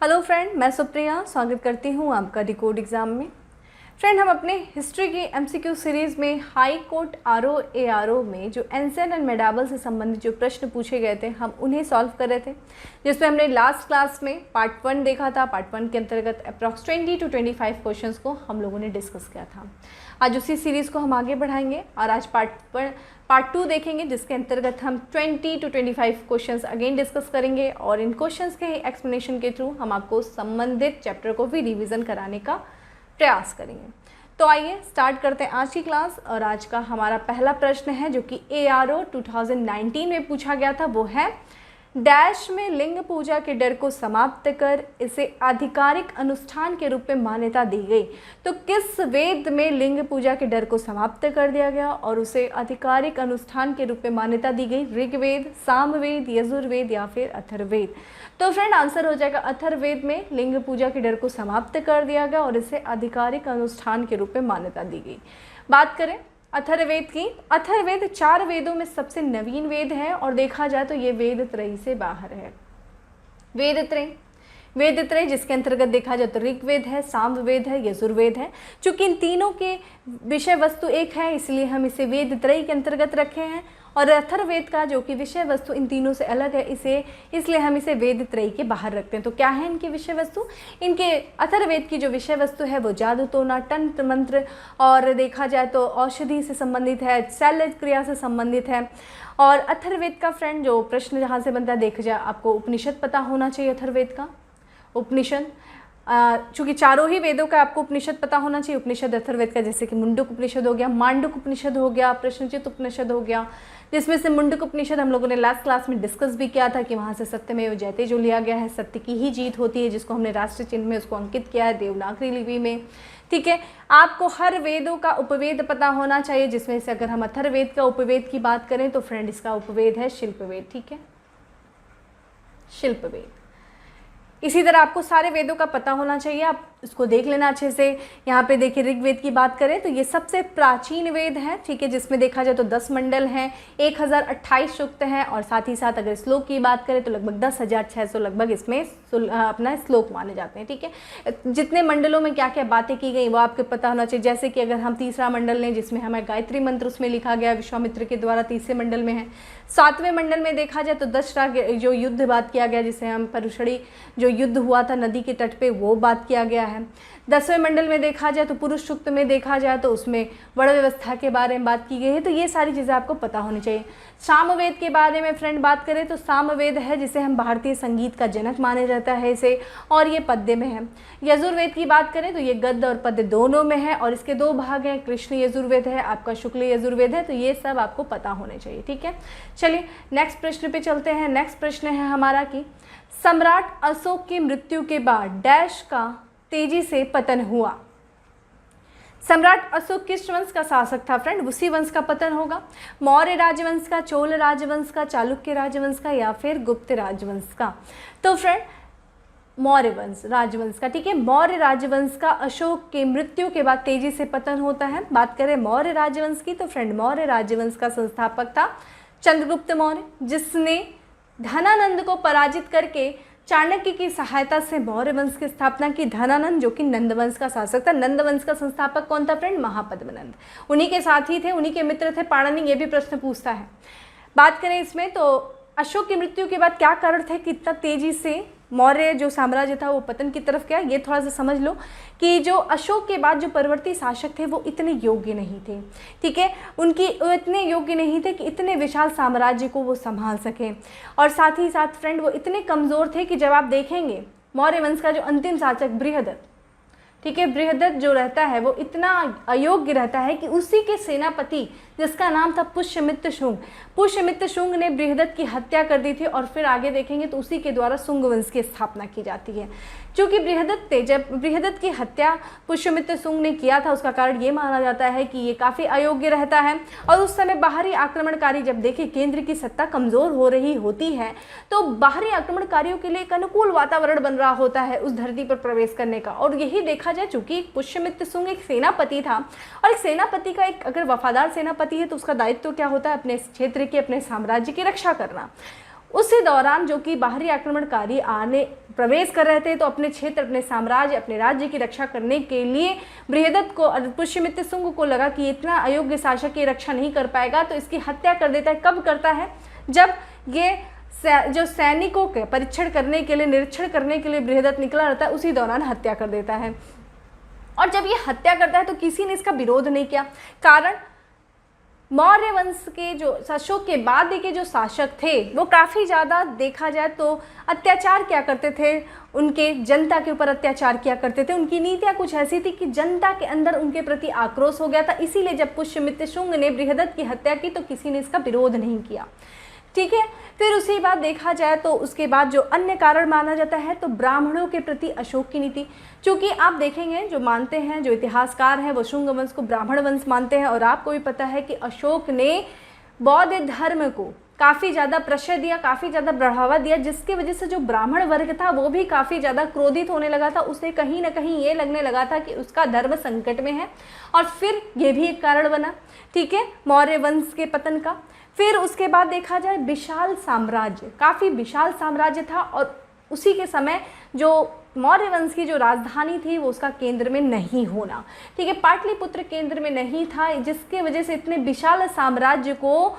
Hello friend, मैं सुप्रिया स्वागत करती हूँ आपका डिकोड एग्ज़ाम में। फ्रेंड, हम अपने हिस्ट्री की एमसीक्यू सीरीज़ में हाई कोर्ट आरओ एआरओ में जो एंशिएंट एंड मेडावल से संबंधित जो प्रश्न पूछे गए थे हम उन्हें सॉल्व कर रहे थे, जिसमें हमने लास्ट क्लास में पार्ट 1 देखा था। पार्ट 1 के अंतर्गत अप्रॉक्स 20 to 25 क्वेश्चंस को हम लोगों ने डिस्कस किया था। आज उसी सीरीज़ को हम आगे बढ़ाएंगे और आज पार्ट 2 देखेंगे, जिसके अंतर्गत हम 20 to 25 क्वेश्चंस अगेन डिस्कस करेंगे और इन क्वेश्चंस के एक्सप्लेनेशन के थ्रू हम आपको संबंधित चैप्टर को भी रिवीजन कराने का प्रयास करेंगे। तो आइए स्टार्ट करते हैं आज की क्लास। और आज का हमारा पहला प्रश्न है जो कि एआरओ 2019 में पूछा गया था, वो है डैश में लिंग पूजा के डर को समाप्त कर इसे आधिकारिक अनुष्ठान के रूप में मान्यता दी गई। तो किस वेद में लिंग पूजा के डर को समाप्त कर दिया गया और उसे आधिकारिक अनुष्ठान के रूप में मान्यता दी गई? ऋग्वेद, सामवेद, यजुर्वेद या फिर अथर्ववेद? तो फ्रेंड, आंसर हो जाएगा अथर्ववेद में लिंग पूजा के डर को समाप्त कर दिया गया और इसे आधिकारिक अनुष्ठान के रूप में मान्यता दी गई। बात करें अथर्ववेद की, अथर्ववेद 4 वेदों में सबसे नवीन वेद है और देखा जाए तो ये वेद त्रयी से बाहर है। वेद त्रय जिसके अंतर्गत देखा जाए तो ऋग्वेद है, सामवेद है, यजुर्वेद है। चूँकि इन तीनों के विषय वस्तु एक है, इसलिए हम इसे वेद त्रय के अंतर्गत रखे हैं। और अथर्ववेद का जो कि विषय वस्तु इन तीनों से अलग है, इसलिए हम इसे वेद त्रयी के बाहर रखते हैं। तो क्या है इनकी विषय वस्तु? इनके अथर्ववेद की जो विषय वस्तु है वो जादू टोना, तंत्र मंत्र और देखा जाए तो औषधि से संबंधित है, शल्य क्रिया से संबंधित है। और अथर्ववेद का फ्रेंड जो प्रश्न जहाँ से बनता है, देखा जाए आपको उपनिषद पता होना चाहिए। अथर्ववेद का उपनिषद, चूँकि चारों ही वेदों का आपको उपनिषद पता होना चाहिए। उपनिषद अथर्ववेद का जैसे कि मुंडक उपनिषद हो गया, मांडुक उपनिषद हो गया, प्रश्नचित उपनिषद हो गया, जिसमें से मुंडक उपनिषद हम लोगों ने लास्ट क्लास में डिस्कस भी किया था कि वहाँ से सत्यमेव जयते जो लिया गया है, सत्य की ही जीत होती है, जिसको हमने राष्ट्र चिन्ह में उसको अंकित किया है देवनागरी लिपि में। ठीक है, आपको हर वेदों का उपवेद पता होना चाहिए, जिसमें से अगर हम अथर्ववेद का उपवेद की बात करें तो फ्रेंड इसका उपवेद है शिल्पवेद। ठीक है, शिल्पवेद। इसी तरह आपको सारे वेदों का पता होना चाहिए, आप इसको देख लेना अच्छे से। यहाँ पे देखिए ऋग्वेद की बात करें तो ये सबसे प्राचीन वेद है। ठीक है, जिसमें देखा जाए तो 10 मंडल हैं, 1028 सूक्त हैं और साथ ही साथ अगर श्लोक की बात करें तो लगभग 10,600 लगभग इसमें अपना श्लोक माने जाते हैं। ठीक है, जितने मंडलों में क्या क्या बातें की गई वो आपको पता होना चाहिए। जैसे कि अगर हम तीसरा मंडल लें जिसमें हमें गायत्री मंत्र उसमें लिखा गया विश्वामित्र के द्वारा, तीसरे मंडल में है। 7वें मंडल में देखा जाए तो दशराग जो युद्ध बात किया गया, जिसे हम परुषणी जो युद्ध हुआ था नदी के तट पे, वो बात किया गया है। 10वें मंडल में देखा जाए तो पुरुष सूक्त में देखा जाए तो उसमें वर्ण व्यवस्था के बारे में बात की गई है। तो ये सारी चीज़ें आपको पता होनी चाहिए। सामवेद के बारे में फ्रेंड बात करें तो सामवेद है जिसे हम भारतीय संगीत का जनक माना जाता है इसे, और ये पद्य में है। यजुर्वेद की बात करें तो ये गद्य और पद्य दोनों में है और इसके 2 भाग हैं, कृष्ण यजुर्वेद है, आपका शुक्ल यजुर्वेद है। तो ये सब आपको पता होने चाहिए। ठीक है, चलिए नेक्स्ट प्रश्न पे चलते हैं। नेक्स्ट प्रश्न है हमारा कि सम्राट अशोक की मृत्यु के बाद डैश का तेजी से पतन हुआ। सम्राट अशोक किस वंश का शासक था फ्रेंड? उसी वंश का पतन होगा। मौर्य राजवंश का, चोल राजवंश का, चालुक्य राजवंश का या फिर गुप्त राजवंश का? तो फ्रेंड मौर्य वंश राजवंश का। ठीक है, मौर्य राजवंश का अशोक की मृत्यु के बाद तेजी से पतन होता है। बात करें मौर्य राजवंश की तो फ्रेंड मौर्य राजवंश का संस्थापक था चंद्रगुप्त मौर्य, जिसने धनानंद को पराजित करके चाणक्य की सहायता से मौर्य वंश की स्थापना की। धनानंद जो कि नंद वंश का शासक था। नंद वंश का संस्थापक कौन था फ्रेंड? महापद्मनंद। उन्हीं के साथी थे, उन्हीं के मित्र थे पाणिनि। ये भी प्रश्न पूछता है। बात करें इसमें तो अशोक की मृत्यु के बाद क्या कारण थे कि इतना तेजी से मौर्य जो साम्राज्य था वो पतन की तरफ गया? ये थोड़ा सा समझ लो कि जो अशोक के बाद जो परवर्ती शासक थे वो इतने योग्य नहीं थे। ठीक है, वो इतने योग्य नहीं थे कि इतने विशाल साम्राज्य को वो संभाल सकें। और साथ ही साथ फ्रेंड वो इतने कमज़ोर थे कि जब आप देखेंगे मौर्य वंश का जो अंतिम शासक बृहदत्त, ठीक है, बृहदत्त जो रहता है वो इतना अयोग्य रहता है कि उसी के सेनापति जिसका नाम था पुष्यमित्र शुंग ने बृहदत्त की हत्या कर दी थी। और फिर आगे देखेंगे तो उसी के द्वारा शुंग वंश की स्थापना की जाती है। क्योंकि जब बृहदत्त की हत्या पुष्यमित्र शुंग ने किया था, उसका कारण ये माना जाता है कि ये काफ़ी अयोग्य रहता है। और उस समय बाहरी आक्रमणकारी जब देखे केंद्र की सत्ता कमज़ोर हो रही होती है तो बाहरी आक्रमणकारियों के लिए एक अनुकूल वातावरण बन रहा होता है उस धरती पर प्रवेश करने का। और यही देखा जाए, चूँकि पुष्यमित्र शुंग एक सेनापति था और एक सेनापति का एक अगर वफादार सेनापति है तो उसका दायित्व क्या होता है? अपने क्षेत्र के, अपने साम्राज्य की रक्षा करना। उसी दौरान जो कि बाहरी आक्रमणकारी प्रवेश कर रहे थे, तो अपने क्षेत्र, अपने साम्राज्य, अपने राज्य की रक्षा करने के लिए बृहदत्त को, पुष्यमित्र शुंग को लगा कि इतना अयोग्य शासक की रक्षा नहीं कर पाएगा, तो इसकी हत्या कर देता है। कब करता है? जब ये जो सैनिकों के परीक्षण करने के लिए, निरीक्षण करने के लिए बृहदत्त निकला रहता है, उसी दौरान हत्या कर देता है। और जब ये हत्या करता है तो किसी ने इसका विरोध नहीं किया। कारण मौर्य वंश के जो अशोक के बाद के जो शासक थे वो काफ़ी ज़्यादा देखा जाए तो अत्याचार क्या करते थे, उनके जनता के ऊपर अत्याचार किया करते थे। उनकी नीतियाँ कुछ ऐसी थी कि जनता के अंदर उनके प्रति आक्रोश हो गया था। इसीलिए जब पुष्यमित्र शुंग ने बृहदत्त की हत्या की तो किसी ने इसका विरोध नहीं किया। ठीक है, फिर उसी बात देखा जाए तो उसके बाद जो अन्य कारण माना जाता है तो ब्राह्मणों के प्रति अशोक की नीति। क्योंकि आप देखेंगे जो मानते हैं, जो इतिहासकार हैं, वो शुंग वंश को ब्राह्मण वंश मानते हैं। और आपको भी पता है कि अशोक ने बौद्ध धर्म को काफ़ी ज़्यादा प्रश्रय दिया, काफ़ी ज़्यादा बढ़ावा दिया, जिसकी वजह से जो ब्राह्मण वर्ग था वो भी काफ़ी ज़्यादा क्रोधित होने लगा था। उसे कहीं ना कहीं ये लगने लगा था कि उसका धर्म संकट में है, और फिर ये भी एक कारण बना, ठीक है, मौर्य वंश के पतन का। फिर उसके बाद देखा जाए विशाल साम्राज्य, काफ़ी विशाल साम्राज्य था, और उसी के समय जो मौर्य वंश की जो राजधानी थी वो उसका केंद्र में नहीं होना, ठीक है, पाटलिपुत्र केंद्र में नहीं था, जिसके वजह से इतने विशाल साम्राज्य को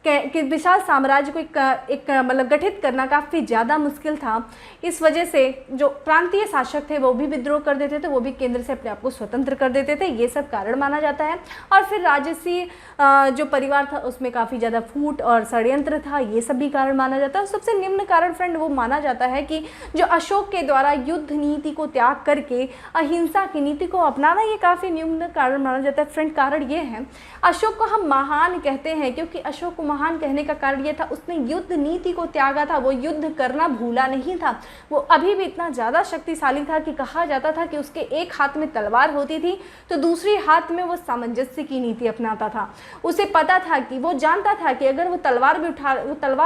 एक मतलब गठित करना काफ़ी ज़्यादा मुश्किल था। इस वजह से जो प्रांतीय शासक थे वो भी विद्रोह कर देते थे, वो भी केंद्र से अपने आप को स्वतंत्र कर देते थे। ये सब कारण माना जाता है। और फिर राजसी जो परिवार था उसमें काफ़ी ज़्यादा फूट और षड्यंत्र था, ये सब भी कारण माना जाता है। सबसे निम्न कारण फ्रेंड वो माना जाता है कि जो अशोक के द्वारा युद्ध नीति को त्याग करके अहिंसा की नीति को अपनाना, ये काफ़ी निम्न कारण माना जाता है। फ्रेंड कारण ये है, अशोक को हम महान कहते हैं क्योंकि अशोक को महान कहने का कारण ये था उसने युद्ध नीति को त्यागा था, वो युद्ध करना भूला नहीं था। वो अभी भी इतना ज़्यादा शक्तिशाली था कि कहा जाता था कि उसके एक हाथ में तलवार होती थी तो दूसरे हाथ में वो सामंजस्य की नीति अपनाता था। उसे पता था कि वो जानता था कि अगर वो तलवार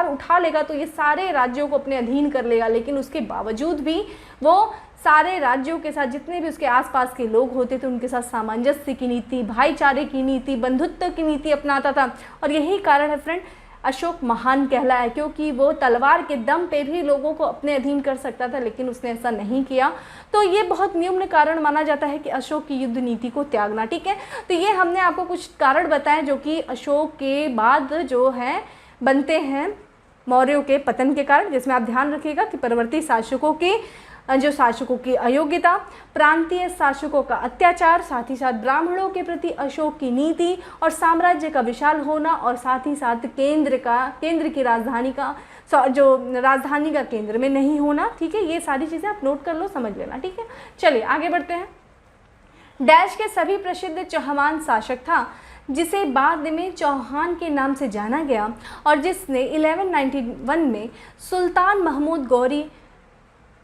उठा लेगा तो ये सारे राज्यों को अपने अधीन कर लेगा, लेकिन उसके बावजूद भी वो सारे राज्यों के साथ, जितने भी उसके आसपास के लोग होते थे, उनके साथ सामंजस्य की नीति, भाईचारे की नीति, बंधुत्व की नीति अपनाता था। और यही कारण है फ्रेंड अशोक महान कहलाया है, क्योंकि वो तलवार के दम पे भी लोगों को अपने अधीन कर सकता था, लेकिन उसने ऐसा नहीं किया। तो ये बहुत निम्न कारण माना जाता है कि अशोक की युद्ध नीति को त्यागना। ठीक है, तो ये हमने आपको कुछ कारण बताए जो कि अशोक के बाद जो है बनते हैं मौर्यों के पतन के कारण, जिसमें आप ध्यान रखिएगा कि परवर्ती शासकों की अयोग्यता, प्रांतीय शासकों का अत्याचार, साथ ही साथ ब्राह्मणों के प्रति अशोक की नीति और साम्राज्य का विशाल होना, और साथ ही साथ केंद्र की राजधानी का केंद्र में नहीं होना। ठीक है, ये सारी चीज़ें आप नोट कर लो, समझ लेना। ठीक है, चलिए आगे बढ़ते हैं। डैश के सभी प्रसिद्ध चौहान शासक था जिसे बाद में चौहान के नाम से जाना गया और जिसने 1191 में सुल्तान महमूद गौरी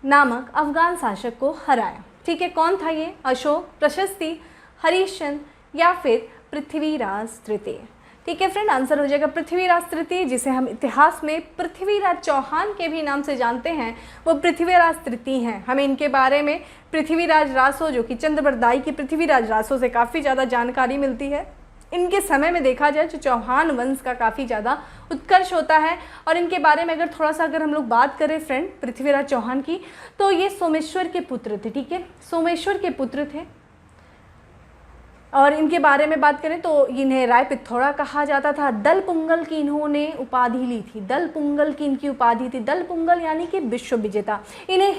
नामक अफगान शासक को हराया। ठीक है, कौन था ये? अशोक, प्रशस्ति, हरिश्चंद्र या फिर पृथ्वीराज तृतीय। ठीक है फ्रेंड, आंसर हो जाएगा पृथ्वीराज तृतीय, जिसे हम इतिहास में पृथ्वीराज चौहान के भी नाम से जानते हैं, वो पृथ्वीराज तृतीय हैं। हमें इनके बारे में पृथ्वीराज रासो, जो कि चंद्रबरदाई की पृथ्वीराज रासो से काफ़ी ज़्यादा जानकारी मिलती है। इनके समय में देखा जाए तो चौहान वंश का काफ़ी ज़्यादा उत्कर्ष होता है। और इनके बारे में अगर हम लोग बात करें फ्रेंड पृथ्वीराज चौहान की, तो ये सोमेश्वर के पुत्र थे। ठीक है, सोमेश्वर के पुत्र थे। और इनके बारे में बात करें तो इन्हें राय पिथौरा कहा जाता था। दल पुंगल की इन्होंने उपाधि ली थी, दल पुंगल की इनकी उपाधि थी। दल पुंगल यानी कि विश्व विजेता। इन्हें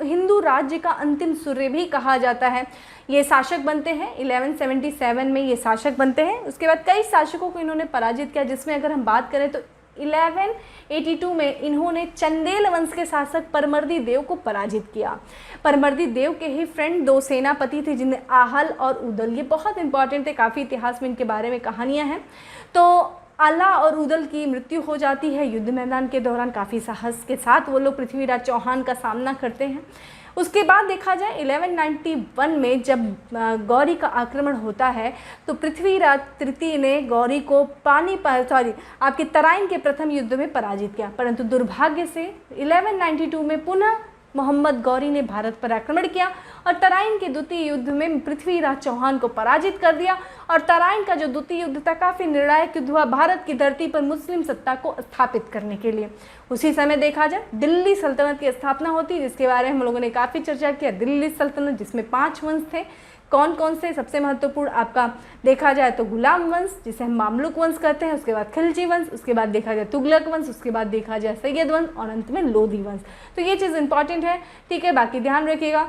हिंदू राज्य का अंतिम सूर्य भी कहा जाता है। ये शासक बनते हैं 1177 में, ये शासक बनते हैं। उसके बाद कई शासकों को इन्होंने पराजित किया, जिसमें अगर हम बात करें तो 1182 में इन्होंने चंदेल वंश के शासक परमर्दी देव को पराजित किया। परमर्दी देव के ही फ्रेंड 2 सेनापति थे जिन्हें आहल और उदल, ये बहुत इंपॉर्टेंट थे, काफ़ी इतिहास में इनके बारे में कहानियां हैं। तो आला और उदल की मृत्यु हो जाती है युद्ध मैदान के दौरान। काफ़ी साहस के साथ वो लोग पृथ्वीराज चौहान का सामना करते हैं। उसके बाद देखा जाए 1191 में जब गौरी का आक्रमण होता है तो पृथ्वीराज तृतीय ने गौरी को आपके तराइन के प्रथम युद्ध में पराजित किया। परंतु दुर्भाग्य से 1192 में पुनः मोहम्मद गौरी ने भारत पर आक्रमण किया और तराइन के द्वितीय युद्ध में पृथ्वीराज चौहान को पराजित कर दिया। और तराइन का जो द्वितीय युद्ध था काफ़ी निर्णायक युद्ध हुआ भारत की धरती पर मुस्लिम सत्ता को स्थापित करने के लिए। उसी समय देखा जाए दिल्ली सल्तनत की स्थापना होती है, जिसके बारे में हम लोगों ने काफ़ी चर्चा किया। दिल्ली सल्तनत जिसमें 5 वंश थे, कौन कौन से? सबसे महत्वपूर्ण आपका देखा जाए तो गुलाम वंश, जिसे हम मामलुक वंश कहते हैं, उसके बाद खिलजी वंश, उसके बाद देखा जाए तुगलक वंश, उसके बाद देखा जाए सैयद वंश और अंत में लोधी वंश। तो ये चीज़ इंपॉर्टेंट है, ठीक है। बाकी ध्यान रखिएगा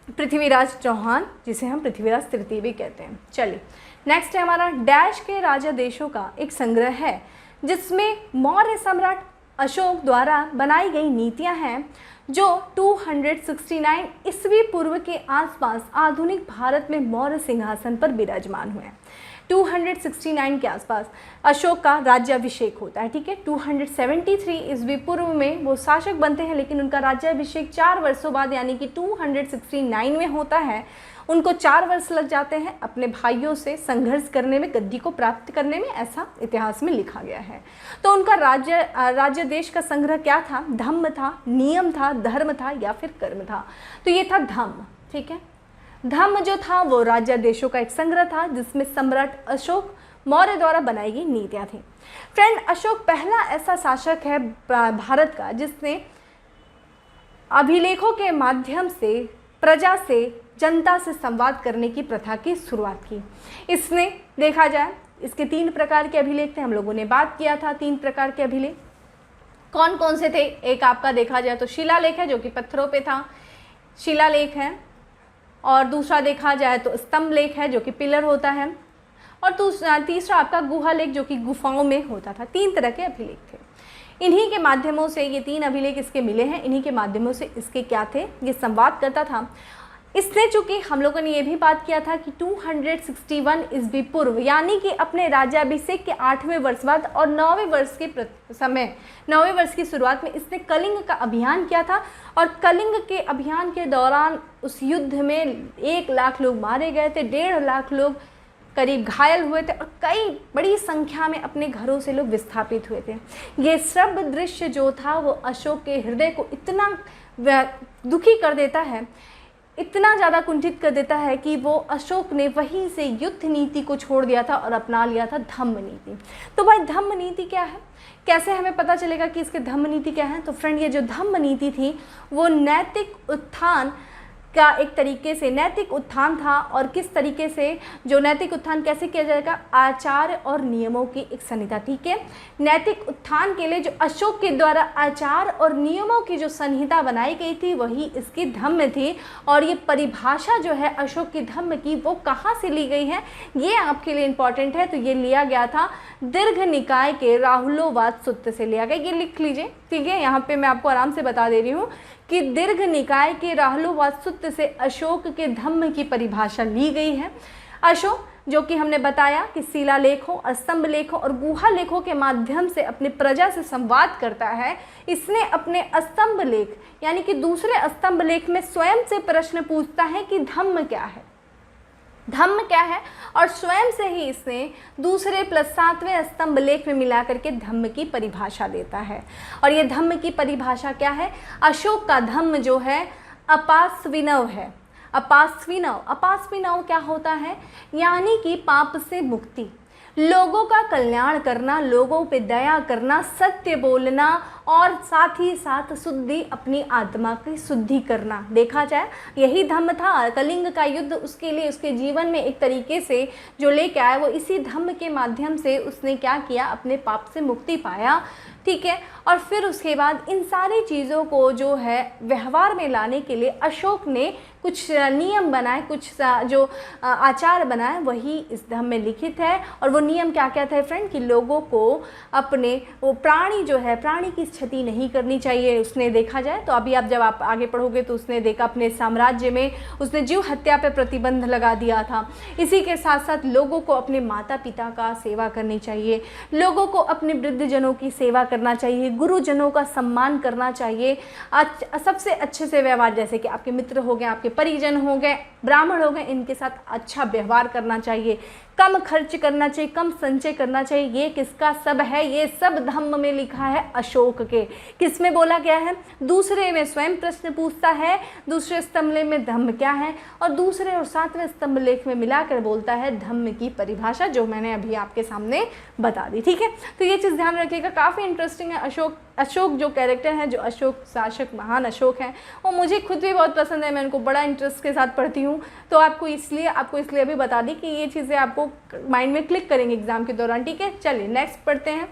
पृथ्वीराज चौहान, जिसे हम पृथ्वीराज तृतीय भी कहते हैं। चलिए नेक्स्ट है हमारा डैश के राजा देशों का एक संग्रह है, जिसमें मौर्य सम्राट अशोक द्वारा बनाई गई नीतियां हैं जो 269 ईस्वी पूर्व के आसपास आधुनिक भारत में मौर्य सिंहासन पर विराजमान हुए हैं। 269 के आसपास अशोक का राज्याभिषेक होता है, ठीक है। 273 ईस्वी पूर्व में वो शासक बनते हैं, लेकिन उनका राज्याभिषेक 4 वर्षों बाद यानी कि 269 में होता है। उनको 4 वर्ष लग जाते हैं अपने भाइयों से संघर्ष करने में, गद्दी को प्राप्त करने में, ऐसा इतिहास में लिखा गया है। तो उनका राज्य देश का संग्रह क्या था? धम्म था, नियम था, धर्म था या फिर कर्म था? तो ये था धम्म, ठीक है। धम्म जो था वो राज्यादेशों का एक संग्रह था, जिसमें सम्राट अशोक मौर्य द्वारा बनाई गई नीतियाँ थीं। फ्रेंड, अशोक पहला ऐसा शासक है भारत का जिसने अभिलेखों के माध्यम से प्रजा से, जनता से संवाद करने की प्रथा की शुरुआत की। इसने देखा जाए इसके 3 प्रकार के अभिलेख थे, हम लोगों ने बात किया था 3 प्रकार के अभिलेख कौन कौन से थे। एक आपका देखा जाए तो शिलालेख है जो कि पत्थरों पे था, शिलालेख है। और दूसरा देखा जाए तो स्तंभ लेख है जो कि पिलर होता है। और तीसरा आपका गुहा लेख जो कि गुफाओं में होता था। 3 तरह के अभिलेख थे। इन्हीं के माध्यमों से ये 3 अभिलेख इसके मिले हैं, इन्हीं के माध्यमों से इसके क्या थे, ये संवाद करता था। इसने चूँकि हम लोगों ने ये भी बात किया था कि 261 ईस्वी पूर्व यानी कि अपने राज्याभिषेक के 8वें वर्ष बाद और 9वें वर्ष के समय 9वें वर्ष की शुरुआत में इसने कलिंग का अभियान किया था। और कलिंग के अभियान के दौरान उस युद्ध में 1 लाख लोग मारे गए थे, 1.5 लाख लोग करीब घायल हुए थे और कई बड़ी संख्या में अपने घरों से लोग विस्थापित हुए थे। ये सब दृश्य जो था वो अशोक के हृदय को इतना दुखी कर देता है, इतना ज़्यादा कुंठित कर देता है कि वो अशोक ने वहीं से युद्ध नीति को छोड़ दिया था और अपना लिया था धम्म नीति। तो भाई धम्म नीति क्या है, कैसे हमें पता चलेगा कि इसके धम्म नीति क्या है? तो फ्रेंड, ये जो धम्म नीति थी वो नैतिक उत्थान का एक तरीके से नैतिक उत्थान था। और किस तरीके से, जो नैतिक उत्थान कैसे किया जाएगा? आचार और नियमों की एक संहिता, ठीक है। नैतिक उत्थान के लिए जो अशोक के द्वारा आचार और नियमों की जो संहिता बनाई गई थी वही इसकी धम्म थी। और ये परिभाषा जो है अशोक की धम्म की वो कहाँ से ली गई है, ये आपके लिए इंपॉर्टेंट है। तो ये लिया गया था दीर्घ निकाय के राहुलोवाद सूत्र से लिया गया। ये लिख लीजिए, ठीक है। यहाँ पे मैं आपको आराम से बता दे रही हूँ कि दीर्घ निकाय के राहुलोवाद सूत्र से अशोक के धम्म की परिभाषा ली गई है। अशोक जो कि हमने बताया कि शिलालेखों, स्तंभ लेखों और गुहा लेखों के माध्यम से अपने प्रजा से संवाद करता है। इसने अपने स्तंभ लेख यानी कि दूसरे स्तंभ लेख में स्वयं से प्रश्न पूछता है कि धम्म क्या है, धम्म क्या है, और स्वयं से ही इसने दूसरे + 7वें स्तंभ लेख में मिला करके धम्म की परिभाषा देता है। और ये धम्म की परिभाषा क्या है? अशोक का धम्म जो है अपास्विनव है। अपास्विनव क्या होता है? यानी कि पाप से मुक्ति, लोगों का कल्याण करना, लोगों पे दया करना, सत्य बोलना और साथ ही साथ शुद्धि, अपनी आत्मा की शुद्धि करना। देखा जाए यही धम्म था। कलिंग का युद्ध उसके लिए उसके जीवन में एक तरीके से जो लेके आया वो इसी धम्म के माध्यम से उसने क्या किया, अपने पाप से मुक्ति पाया, ठीक है। और फिर उसके बाद इन सारी चीज़ों को जो है व्यवहार में लाने के लिए अशोक ने कुछ नियम बनाए, कुछ जो आचार बनाए, वही इस धम्म में लिखित है। और वो नियम क्या क्या थे फ्रेंड? कि लोगों को अपने वो प्राणी जो है, प्राणी की क्षति नहीं करनी चाहिए। उसने देखा जाए तो अभी आप जब आप आगे पढ़ोगे तो उसने देखा अपने साम्राज्य में उसने जीव हत्या पर प्रतिबंध लगा दिया था। इसी के साथ साथ लोगों को अपने माता पिता का सेवा करनी चाहिए, लोगों को अपने वृद्धजनों की सेवा करना चाहिए, गुरुजनों का सम्मान करना चाहिए, सबसे अच्छे से व्यवहार, जैसे कि आपके मित्र हो गए, आपके परिजन हो गए, ब्राह्मण हो गए, इनके साथ अच्छा व्यवहार करना चाहिए, कम खर्च करना चाहिए, कम संचय करना चाहिए। ये किसका सब है? ये सब धम्म में लिखा है अशोक के। किस में बोला गया है? दूसरे में स्वयं प्रश्न पूछता है, दूसरे स्तंभ में धम्म क्या है, और दूसरे और सातवें स्तंभ लेख में मिलाकर बोलता है धम्म की परिभाषा, जो मैंने अभी आपके सामने बता दी। ठीक है, तो ये चीज़ ध्यान रखिएगा, काफ़ी इंटरेस्टिंग है। अशोक जो कैरेक्टर है, जो अशोक शासक महान अशोक हैं, वो मुझे खुद भी बहुत पसंद है, मैं उनको बड़ा इंटरेस्ट के साथ पढ़ती हूँ। तो आपको इसलिए अभी बता दी कि ये चीज़ें आपको माइंड में क्लिक करेंगे एग्जाम के दौरान। ठीक है, चलिए नेक्स्ट पढ़ते हैं।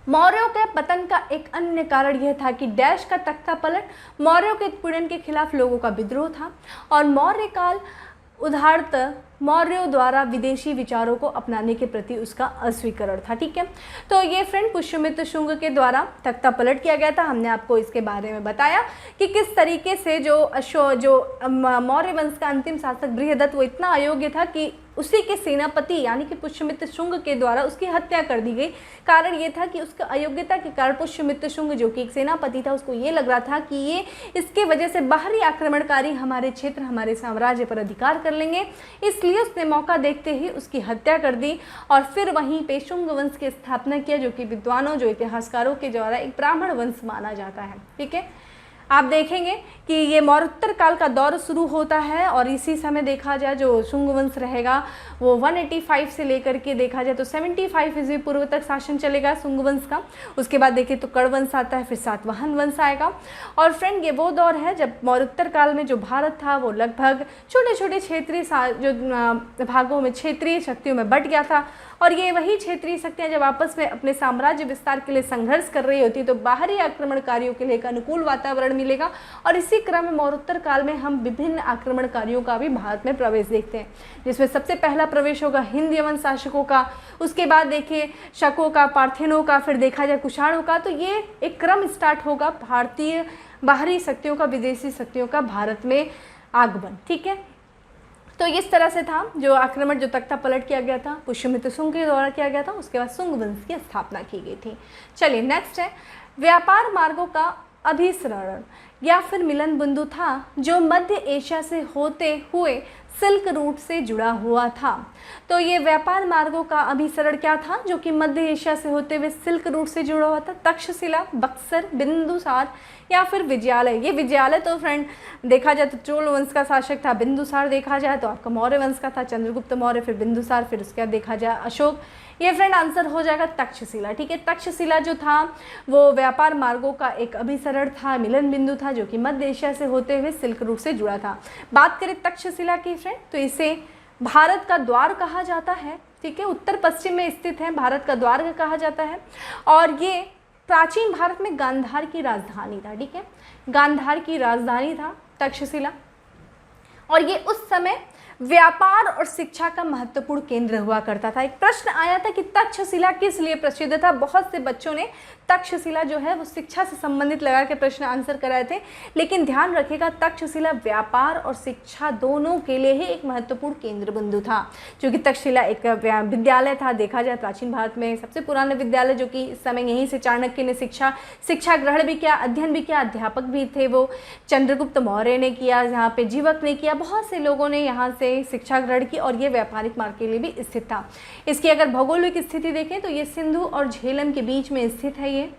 मौर्यों के पतन का एक अन्य कारण यह था कि डैश का तख्ता पलट मौर्यों के उत्पीड़न के खिलाफ लोगों का विद्रोह था, और मौर्य काल उदारतः मौर्यों द्वारा विदेशी विचारों को अपनाने के प्रति उसका अस्वीकरण था। ठीक है, तो ये फ्रेंड पुष्यमित्र शुंग के द्वारा तख्ता पलट किया गया था। हमने आपको इसके बारे में बताया कि किस तरीके से जो मौर्य वंश का अंतिम शासक बृहदत्त, वो इतना अयोग्य था कि उसी के सेनापति यानी कि पुष्यमित्र शुंग के द्वारा उसकी हत्या कर दी गई। कारण ये था कि उसका अयोग्यता के कारण पुष्यमित्र शुंग जो कि एक सेनापति था, उसको ये लग रहा था कि ये इसके वजह से बाहरी आक्रमणकारी हमारे क्षेत्र, हमारे साम्राज्य पर अधिकार कर लेंगे, इसलिए उसने मौका देखते ही उसकी हत्या कर दी और फिर वहीं पे शुंग वंश की स्थापना किया, जो कि विद्वानों, जो इतिहासकारों के द्वारा एक ब्राह्मण वंश माना जाता है। ठीक है, आप देखेंगे कि ये मौर्योत्तर काल का दौर शुरू होता है, और इसी समय देखा जाए जो शुंग वंश रहेगा वो 185 से लेकर के देखा जाए तो 75 ईस्वी पूर्व तक शासन चलेगा शुंग वंश का। उसके बाद देखिए तो कर्ण वंश आता है, फिर सातवाहन वंश आएगा। और फ्रेंड ये वो दौर है जब मौर्योत्तर काल में जो भारत था वो लगभग छोटे छोटे क्षेत्रीय जो भागों में क्षेत्रीय शक्तियों में बट गया था, और ये वही क्षेत्रीय शक्तियाँ जब आपस में अपने साम्राज्य विस्तार के लिए संघर्ष कर रही होती तो बाहरी आक्रमणकारियों के लिए एक अनुकूल वातावरण मिलेगा। और इसी क्रम में मौर्योत्तर काल में हम विभिन्न आक्रमणकारियों का भी भारत में प्रवेश देखते हैं, जिसमें सबसे पहला प्रवेश होगा हिंद यवन शासकों का, उसके बाद देखिए शकों का, पार्थियनों का, फिर देखा जाए कुषाणों का। तो ये एक क्रम स्टार्ट होगा भारतीय बाहरी शक्तियों का, विदेशी शक्तियों का भारत में आगमन। ठीक है, तो इस तरह से था जो आक्रमण, जो तख्ता पलट किया गया था पुष्यमित्र शुंग के द्वारा किया गया था। उसके बाद शुंग वंश की स्थापना की गई थी। चलिए नेक्स्ट है, व्यापार मार्गों का अभिसरण या फिर मिलन बिंदु था जो मध्य एशिया से होते हुए सिल्क रूट से जुड़ा हुआ था। तो ये व्यापार मार्गों का अभिसरण क्या था? जो कि मध्य एशिया से होते हुए सिल्क रूट से जुड़ा हुआ था। तक्षशिला, बक्सर, बिंदुसार या फिर विजयालय। ये विजयालय तो फ्रेंड देखा जाए तो चोल वंश का शासक था। बिंदुसार देखा जाए तो आपका मौर्य वंश का था, चंद्रगुप्त मौर्य, फिर बिंदुसार, फिर उसके बाद देखा जाए अशोक। ये फ्रेंड आंसर हो जाएगा तक्षशिला। ठीक है, तक्षशिला जो था वो व्यापार मार्गों का एक अभिसरण था, मिलन बिंदु था, जो कि मध्य एशिया से होते हुए सिल्क रूट से जुड़ा था। बात करें तक्षशिला की फ्रेंड तो इसे भारत का द्वार कहा जाता है। ठीक है, उत्तर पश्चिम में स्थित है, भारत का द्वार कहा जाता है। और ये प्राचीन भारत में गांधार की राजधानी था। ठीक है, गांधार की राजधानी था तक्षशिला, और ये उस समय व्यापार और शिक्षा का महत्वपूर्ण केंद्र हुआ करता था। एक प्रश्न आया था कि तक्षशिला किस लिए प्रसिद्ध था। बहुत से बच्चों ने तक्षशिला जो है वो शिक्षा से संबंधित लगा के प्रश्न आंसर कराए थे, लेकिन ध्यान रखिएगा तक्षशिला व्यापार और शिक्षा दोनों के लिए ही एक महत्वपूर्ण केंद्र बिंदु था। क्योंकि तक्षशिला एक विद्यालय था, देखा जाए प्राचीन भारत में सबसे पुराना विद्यालय, जो कि इस समय यहीं से चाणक्य ने शिक्षा ग्रहण भी किया, अध्ययन भी किया, अध्यापक भी थे वो चंद्रगुप्त मौर्य ने किया, यहाँ पे जीवक ने किया, बहुत से लोगों ने यहाँ से शिक्षा ग्रहण की, और ये व्यापारिक मार्ग के लिए भी स्थित था। इसकी अगर भौगोलिक स्थिति देखें तो ये सिंधु और झेलम के बीच में स्थित है। ये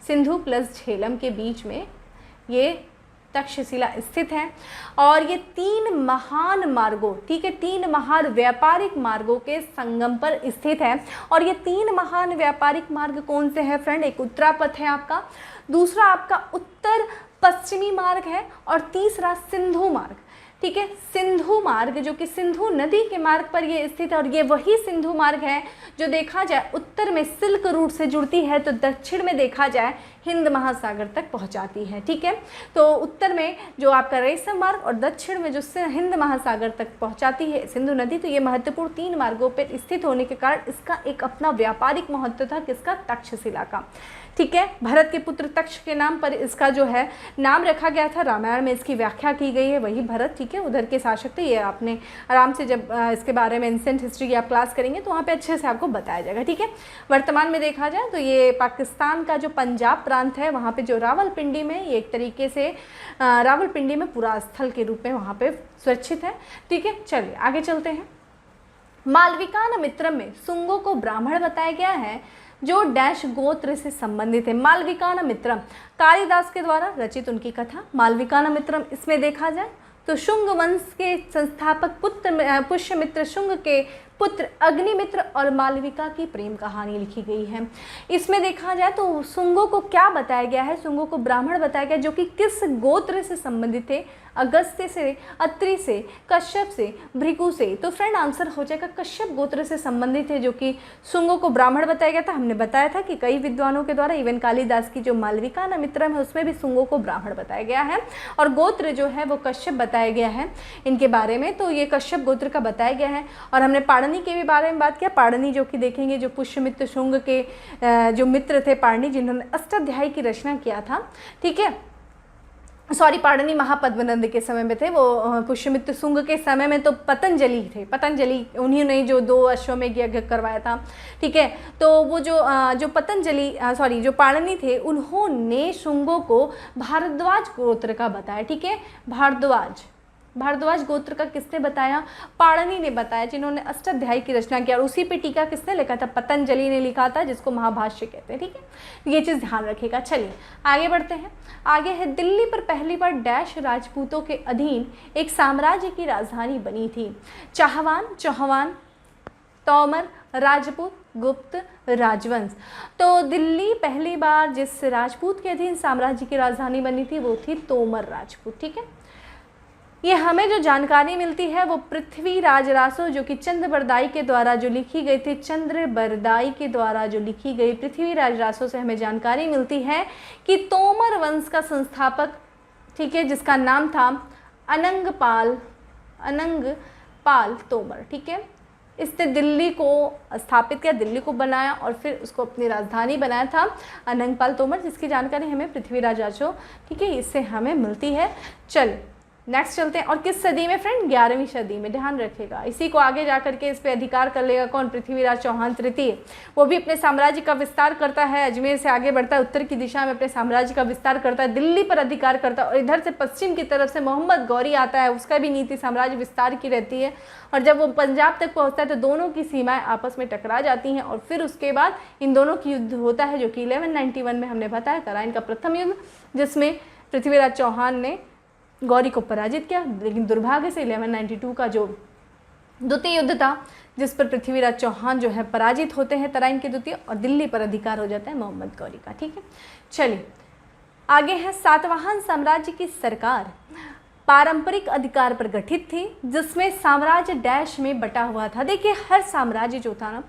सिंधु प्लस झेलम के बीच में ये तक्षशिला स्थित है, और ये 3 महान मार्गों, ठीक है, 3 महान व्यापारिक मार्गों के संगम पर स्थित है। और ये 3 महान व्यापारिक मार्ग कौन से हैं फ्रेंड? एक उत्तरापथ है आपका, दूसरा आपका उत्तर पश्चिमी मार्ग है, और तीसरा सिंधु मार्ग। ठीक है, सिंधु मार्ग जो कि सिंधु नदी के मार्ग पर ये स्थित है, और ये वही सिंधु मार्ग है जो देखा जाए उत्तर में सिल्क रूट से जुड़ती है, तो दक्षिण में देखा जाए हिंद महासागर तक पहुंचाती है। ठीक है, तो उत्तर में जो आपका रेशम मार्ग और दक्षिण में जो हिंद महासागर तक पहुंचाती है सिंधु नदी। तो ये महत्वपूर्ण 3 मार्गों पर स्थित होने के कारण इसका एक अपना व्यापारिक महत्व था, किसका? तक्षशिला का। ठीक है, भरत के पुत्र तक्ष के नाम पर इसका जो है नाम रखा गया था। रामायण में इसकी व्याख्या की गई है, वही भरत। ठीक है, उधर के शासक थे। ये आपने आराम से जब इसके बारे में एंशिएंट हिस्ट्री की आप क्लास करेंगे तो वहाँ पे अच्छे से आपको बताया जाएगा। ठीक है, वर्तमान में देखा जाए तो ये पाकिस्तान का जो पंजाब प्रांत है वहाँ पे जो रावलपिंडी में, ये एक तरीके से रावलपिंडी में पुरा स्थल के रूप में वहाँ पे सुरक्षित है। ठीक है, चलिए आगे चलते हैं। मालविकाग्निमित्रम में शुंगों को ब्राह्मण बताया गया है जो डैश गोत्र से संबंधित है। मालविकाग्निमित्रम कालिदास के द्वारा रचित उनकी कथा मालविकाग्निमित्रम, इसमें देखा जाए तो शुंग वंश के संस्थापक पुष्यमित्र शुंग के पुत्र अग्निमित्र और मालविका की प्रेम कहानी लिखी गई है। इसमें देखा जाए तो शुंगों को क्या बताया गया है, शुंगों को ब्राह्मण बताया गया जो कि किस गोत्र से संबंधित थे, अगस्त्य से, अत्रि से, कश्यप से, भृगु से। तो फ्रेंड आंसर हो जाएगा कश्यप गोत्र से संबंधित है जो कि शुंगों को ब्राह्मण बताया गया था। हमने बताया था कि कई विद्वानों के द्वारा, इवन कालिदास की जो मालविकाग्निमित्रम है उसमें भी शुंगों को ब्राह्मण बताया गया है और गोत्र जो है वो कश्यप बताया गया है इनके बारे में। तो ये कश्यप गोत्र का बताया गया है। और हमने पाणिनि के भी बारे में बात किया, पाणिनि जो कि देखेंगे जो पुष्यमित्र शुंग के जो मित्र थे पाणिनि, जिन्होंने अष्टाध्यायी की रचना किया था। ठीक है, सॉरी, पाणिनि महापद्मनंद के समय में थे, वो पुष्यमित्र शुंग के समय में तो पतंजलि थे, पतंजलि उन्हीं ने जो 2 अश्वमेध यज्ञ करवाया था। ठीक है, तो वो जो पतंजलि सॉरी जो पाणिनि थे उन्होंने शुंगों को भारद्वाज गोत्र का बताया। ठीक है, भारद्वाज गोत्र का किसने बताया, पाणिनि ने बताया, जिन्होंने अष्टाध्यायी की रचना किया। और उसी पे टीका किसने लिखा था, पतंजलि ने लिखा था, जिसको महाभाष्य कहते हैं। ठीक है, ये चीज़ ध्यान रखिएगा। चलिए आगे बढ़ते हैं। आगे है, दिल्ली पर पहली बार डैश राजपूतों के अधीन एक साम्राज्य की राजधानी बनी थी। चौहान, तोमर, राजपूत, गुप्त, राजवंश। तो दिल्ली पहली बार जिस राजपूत के अधीन साम्राज्य की राजधानी बनी थी वो थी तोमर राजपूत। ठीक है, ये हमें जो जानकारी मिलती है वो पृथ्वीराज रासो जो कि चंद्रबरदाई के द्वारा जो लिखी गई थी, चंद्रबरदाई के द्वारा जो लिखी गई पृथ्वीराज रासो से हमें जानकारी मिलती है कि तोमर वंश का संस्थापक, ठीक है, जिसका नाम था अनंगपाल तोमर। ठीक है, इसने दिल्ली को स्थापित किया, दिल्ली को बनाया और फिर उसको अपनी राजधानी बनाया था अनंगपाल तोमर, जिसकी जानकारी हमें पृथ्वीराज रासो, ठीक है, इससे हमें मिलती है। चल नेक्स्ट चलते हैं। और किस सदी में फ्रेंड, 11वीं सदी में, ध्यान रखिएगा। इसी को आगे जा करके इस पे अधिकार कर लेगा कौन, पृथ्वीराज चौहान तृतीय। वो भी अपने साम्राज्य का विस्तार करता है, अजमेर से आगे बढ़ता है, उत्तर की दिशा में अपने साम्राज्य का विस्तार करता है, दिल्ली पर अधिकार करता है। और इधर से पश्चिम की तरफ से मोहम्मद गौरी आता है, उसका भी नीति साम्राज्य विस्तार की रहती है। और जब वो पंजाब तक पहुँचता है तो दोनों की सीमाएँ आपस में टकरा जाती हैं और फिर उसके बाद इन दोनों की युद्ध होता है, जो कि 1191 में हमने बताया करा इनका प्रथम युद्ध, जिसमें पृथ्वीराज चौहान ने गौरी को पराजित किया। लेकिन दुर्भाग्य से 1192 का जो द्वितीय युद्ध था, जिस पर पृथ्वीराज चौहान जो है पराजित होते हैं तराइन के द्वितीय, और दिल्ली पर अधिकार हो जाता है मोहम्मद गौरी का। ठीक है, चलिए आगे है। सातवाहन साम्राज्य की सरकार पारंपरिक अधिकार पर गठित थी, जिसमें साम्राज्य डैश में बटा हुआ था। देखिए, हर साम्राज्य जो था ना,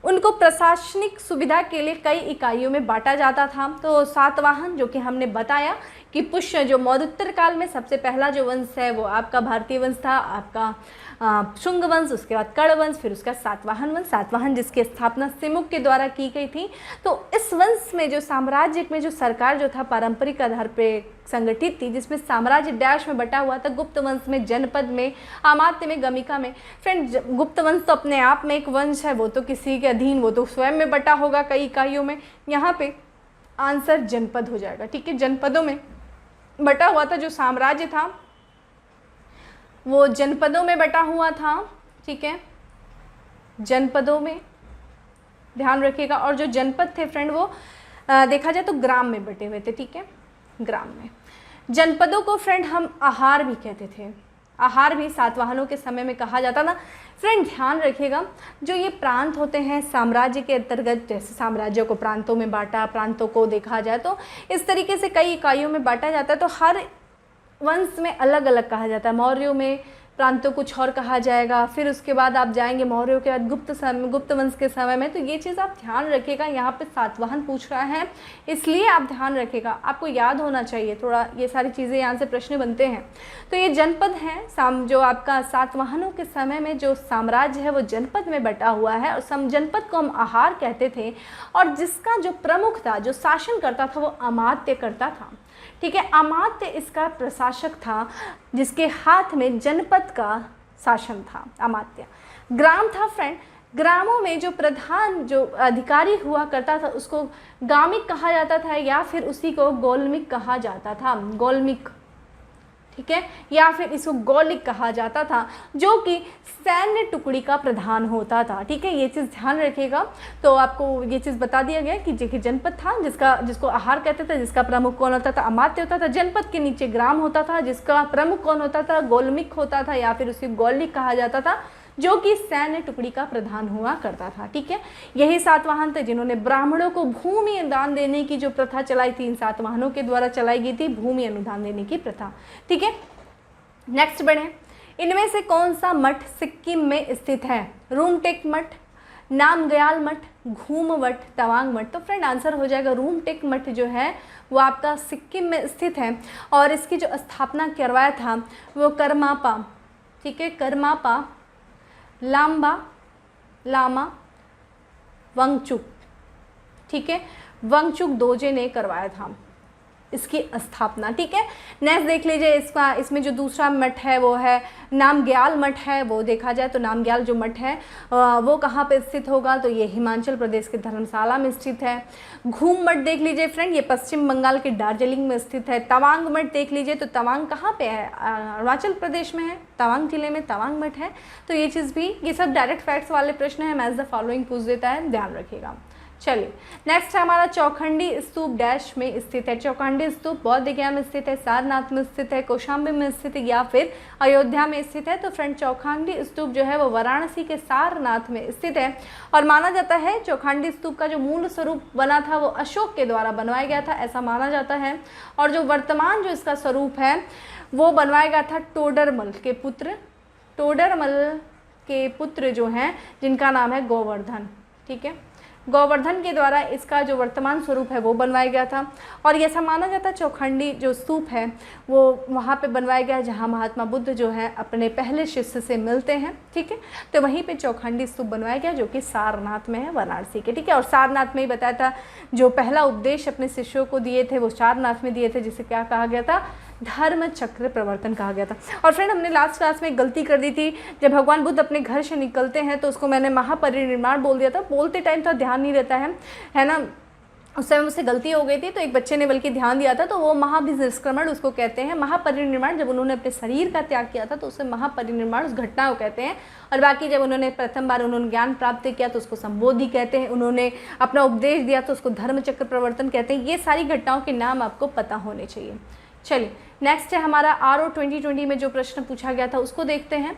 उनको प्रशासनिक सुविधा के लिए कई इकाइयों में बांटा जाता था। तो सातवाहन जो कि हमने बताया कि पुष्य जो मौर्योत्तर काल में सबसे पहला जो वंश है वो आपका भारतीय वंश था, आपका शुंग वंश, उसके बाद कर्ण वंश, फिर उसका सातवाहन वंश। सातवाहन जिसकी स्थापना सिमुक के द्वारा की गई थी। तो इस वंश में जो साम्राज्य में जो सरकार जो था पारंपरिक आधार पर संगठित थी, जिसमें साम्राज्य डैश में बटा हुआ था, गुप्त वंश में, जनपद में, अमात्य में, गमिका में। फ्रेंड, गुप्त वंश तो अपने आप में एक वंश है, वो तो किसी के अधीन, वो तो स्वयं में बटा होगा कई इकाइयों में। यहाँ पे आंसर जनपद हो जाएगा। ठीक है, जनपदों में बटा हुआ था जो साम्राज्य था, वो जनपदों में बटा हुआ था। ठीक है, जनपदों में ध्यान रखिएगा। और जो जनपद थे फ्रेंड वो देखा जाए तो ग्राम में बटे हुए थे। ठीक है, ग्राम में। जनपदों को फ्रेंड हम आहार भी कहते थे, आहार भी सातवाहनों के समय में कहा जाता था। फ्रेंड ध्यान रखिएगा, जो ये प्रांत होते हैं साम्राज्य के अंतर्गत, जैसे साम्राज्य को प्रांतों में बांटा, प्रांतों को देखा जाए तो इस तरीके से कई इकाइयों में बांटा जाता है। तो हर वंश में अलग अलग कहा जाता है। मौर्यों में प्रांतों कुछ और कहा जाएगा, फिर उसके बाद आप जाएंगे मौर्यों के बाद गुप्त वंश के समय में। तो ये चीज़ आप ध्यान रखिएगा। यहाँ पे सातवाहन पूछ रहा है, इसलिए आप ध्यान रखिएगा, आपको याद होना चाहिए थोड़ा, ये सारी चीज़ें यहाँ से प्रश्न बनते हैं। तो ये जनपद है, जो आपका सातवाहनों के समय में जो साम्राज्य है वो जनपद में बटा हुआ है। और जनपद को हम आहार कहते थे, और जिसका जो प्रमुख था, जो शासन करता था, वो अमात्य करता था। ठीक है, अमात्य इसका प्रशासक था, जिसके हाथ में जनपद का शासन था। अमात्य ग्राम था फ्रेंड, ग्रामों में जो प्रधान जो अधिकारी हुआ करता था उसको गामिक कहा जाता था या फिर उसी को गोलमिक कहा जाता था, गोलमिक, ठीक है, या फिर इसको गौलिक कहा जाता था, जो कि सैन्य टुकड़ी का प्रधान होता था। ठीक है, ये चीज़ ध्यान रखिएगा। तो आपको ये चीज़ बता दिया गया कि देखिए जनपद था जिसको आहार कहते थे, जिसका प्रमुख कौन होता था, अमात्य होता था। जनपद के नीचे ग्राम होता था जिसका प्रमुख कौन होता था, गोलमिक होता था या फिर उसे गौलिक कहा जाता था, जो कि सैन्य टुकड़ी का प्रधान हुआ करता था। ठीक है, यही सातवाहन थे जिन्होंने ब्राह्मणों को भूमि अनुदान देने की जो प्रथा चलाई थी, इन सातवाहनों के द्वारा चलाई गई थी भूमि अनुदान देने की प्रथा। ठीक है, नेक्स्ट बढ़े। इनमें से कौन सा मठ सिक्किम में स्थित है? रूमटेक मठ, नामग्याल मठ, घूम मठ, तवांग मठ। तो फ्रेंड आंसर हो जाएगा रूमटेक मठ जो है वो आपका सिक्किम में स्थित है और इसकी जो स्थापना करवाया था वो करमापा, ठीक है, करमापा लामा वांगचुक, ठीक है, वांगचुक दोजे ने करवाया था इसकी स्थापना। ठीक है, नेक्स्ट देख लीजिए इसमें जो दूसरा मठ है वो है नामग्याल मठ है। वो देखा जाए तो नामग्याल जो मठ है वो कहाँ पे स्थित होगा, तो ये हिमाचल प्रदेश के धर्मशाला में स्थित है। घूम मठ देख लीजिए फ्रेंड, ये पश्चिम बंगाल के दार्जिलिंग में स्थित है। तवांग मठ देख लीजिए तो तवांग कहाँ पे है, अरुणाचल प्रदेश में है, तवांग जिले में तवांग मठ है। तो ये चीज़ भी, ये सब डायरेक्ट फैक्ट्स वाले प्रश्न है, मैच द फॉलोइंग पूछ देता है, ध्यान रखिएगा। चलिए नेक्स्ट है हमारा चौखंडी स्तूप डैश में स्थित है। चौखंडी स्तूप बौद्ध गया में स्थित है, सारनाथ में स्थित है, कौशाम्बी में स्थित है या फिर अयोध्या में स्थित है। तो फ्रेंड चौखंडी स्तूप जो है वो वाराणसी के सारनाथ में स्थित है और माना जाता है चौखंडी स्तूप का जो मूल स्वरूप बना था वो अशोक के द्वारा बनवाया गया था, ऐसा माना जाता है। और जो वर्तमान जो इसका स्वरूप है वो बनवाया गया था टोडरमल के पुत्र जो हैं जिनका नाम है गोवर्धन। ठीक है, गोवर्धन के द्वारा इसका जो वर्तमान स्वरूप है वो बनवाया गया था और ये ऐसा माना जाता है चौखंडी जो स्तूप है वो वहाँ पे बनवाया गया जहाँ महात्मा बुद्ध जो है अपने पहले शिष्य से मिलते हैं। ठीक है, तो वहीं पे चौखंडी स्तूप बनवाया गया जो कि सारनाथ में है, वाराणसी के। ठीक है, और सारनाथ में ही बताया था जो पहला उपदेश अपने शिष्यों को दिए थे वो सारनाथ में दिए थे, जिसे क्या कहा गया था, धर्म चक्र प्रवर्तन कहा गया था। और फ्रेंड हमने लास्ट क्लास में गलती कर दी थी, जब भगवान बुद्ध अपने घर से निकलते हैं तो उसको मैंने महापरिनिर्वाण बोल दिया था, बोलते टाइम तो ध्यान नहीं रहता है ना, उस समय मुझसे गलती हो गई थी। तो एक बच्चे ने बल्कि ध्यान दिया था, तो वो महाभिनिष्क्रमण उसको कहते हैं, महापरिनिर्वाण। जब उन्होंने अपने शरीर का त्याग किया था तो उसे महापरिनिर्वाण उस घटना को कहते हैं। और बाकी जब उन्होंने प्रथम बार उन्होंने ज्ञान प्राप्त किया तो उसको संबोधि कहते हैं, उन्होंने अपना उपदेश दिया तो उसको धर्मचक्र प्रवर्तन कहते हैं। ये सारी घटनाओं के नाम आपको पता होने चाहिए। चलिए नेक्स्ट है हमारा RO 2020 में जो प्रश्न पूछा गया था उसको देखते हैं।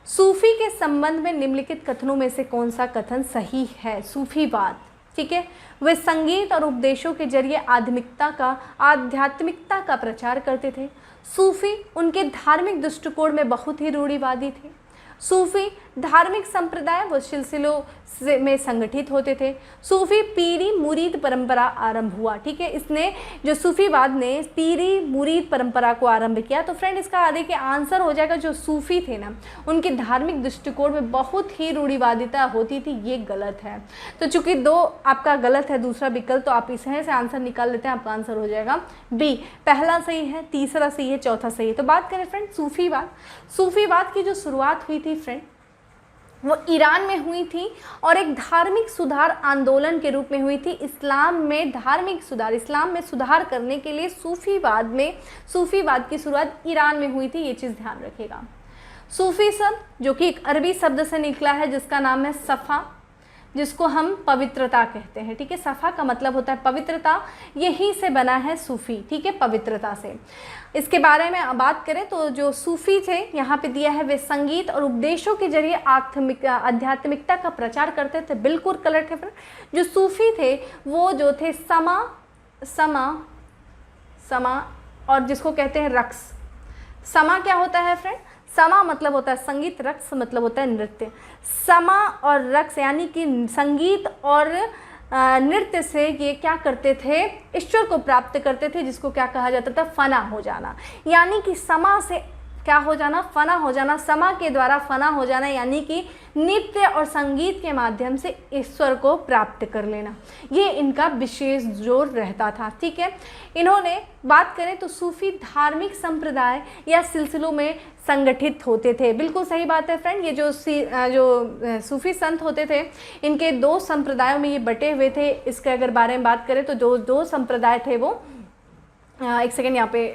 सूफी के संबंध में निम्नलिखित कथनों में से कौन सा कथन सही है? सूफीवाद, ठीक है, वे संगीत और उपदेशों के जरिए आध्यात्मिकता का प्रचार करते थे। सूफी उनके धार्मिक दृष्टिकोण में बहुत ही रूढ़िवादी थे। सूफी धार्मिक संप्रदाय व सिलसिलों में संगठित होते थे। सूफी पीरी मुरीद परंपरा आरंभ हुआ। ठीक है, इसने जो सूफीवाद ने पीरी मुरीद परंपरा को आरंभ किया। तो फ्रेंड इसका देखिए आंसर हो जाएगा जो सूफी थे ना उनके धार्मिक दृष्टिकोण में बहुत ही रूढ़िवादिता होती थी, ये गलत है। तो चूंकि 2 आपका गलत है दूसरा विकल्प, तो आप इसमें से आंसर निकाल लेते हैं, आपका आंसर हो जाएगा B, पहला सही है, तीसरा सही है, चौथा सही है। तो बात करें फ्रेंड सूफीवाद की जो शुरुआत हुई थी फ्रेंड वो ईरान में हुई थी और एक धार्मिक सुधार आंदोलन के रूप में हुई थी। इस्लाम में सुधार करने के लिए सूफीवाद की शुरुआत ईरान में हुई थी, ये चीज़ ध्यान रखिएगा। सूफी शब्द जो कि एक अरबी शब्द से निकला है जिसका नाम है सफ़ा, जिसको हम पवित्रता कहते हैं। ठीक है, सफ़ा का मतलब होता है पवित्रता, यहीं से बना है सूफी। ठीक है, पवित्रता से। इसके बारे में बात करें तो जो सूफी थे यहाँ पे दिया है वे संगीत और उपदेशों के जरिए आध्यात्मिकता का प्रचार करते थे। बिल्कुल करेक्ट है फ्रेंड। जो सूफी थे वो जो थे समा और जिसको कहते हैं रक्स। समा क्या होता है फ्रेंड? समा मतलब होता है संगीत, रक्स मतलब होता है नृत्य। समा और रक्स यानी कि संगीत और नृत्य से ये क्या करते थे, ईश्वर को प्राप्त करते थे, जिसको क्या कहा जाता था, फना हो जाना। यानी कि समा से क्या हो जाना, फना हो जाना, समा के द्वारा फना हो जाना, यानी कि नृत्य और संगीत के माध्यम से ईश्वर को प्राप्त कर लेना, ये इनका विशेष जोर रहता था। ठीक है, इन्होंने बात करें तो सूफी धार्मिक संप्रदाय या सिलसिलों में संगठित होते थे। बिल्कुल सही बात है फ्रेंड, ये जो सूफी संत होते थे इनके दो संप्रदायों में ये बटे हुए थे। इसके अगर बारे में बात करें तो दो संप्रदाय थे वो, एक सेकेंड यहाँ पे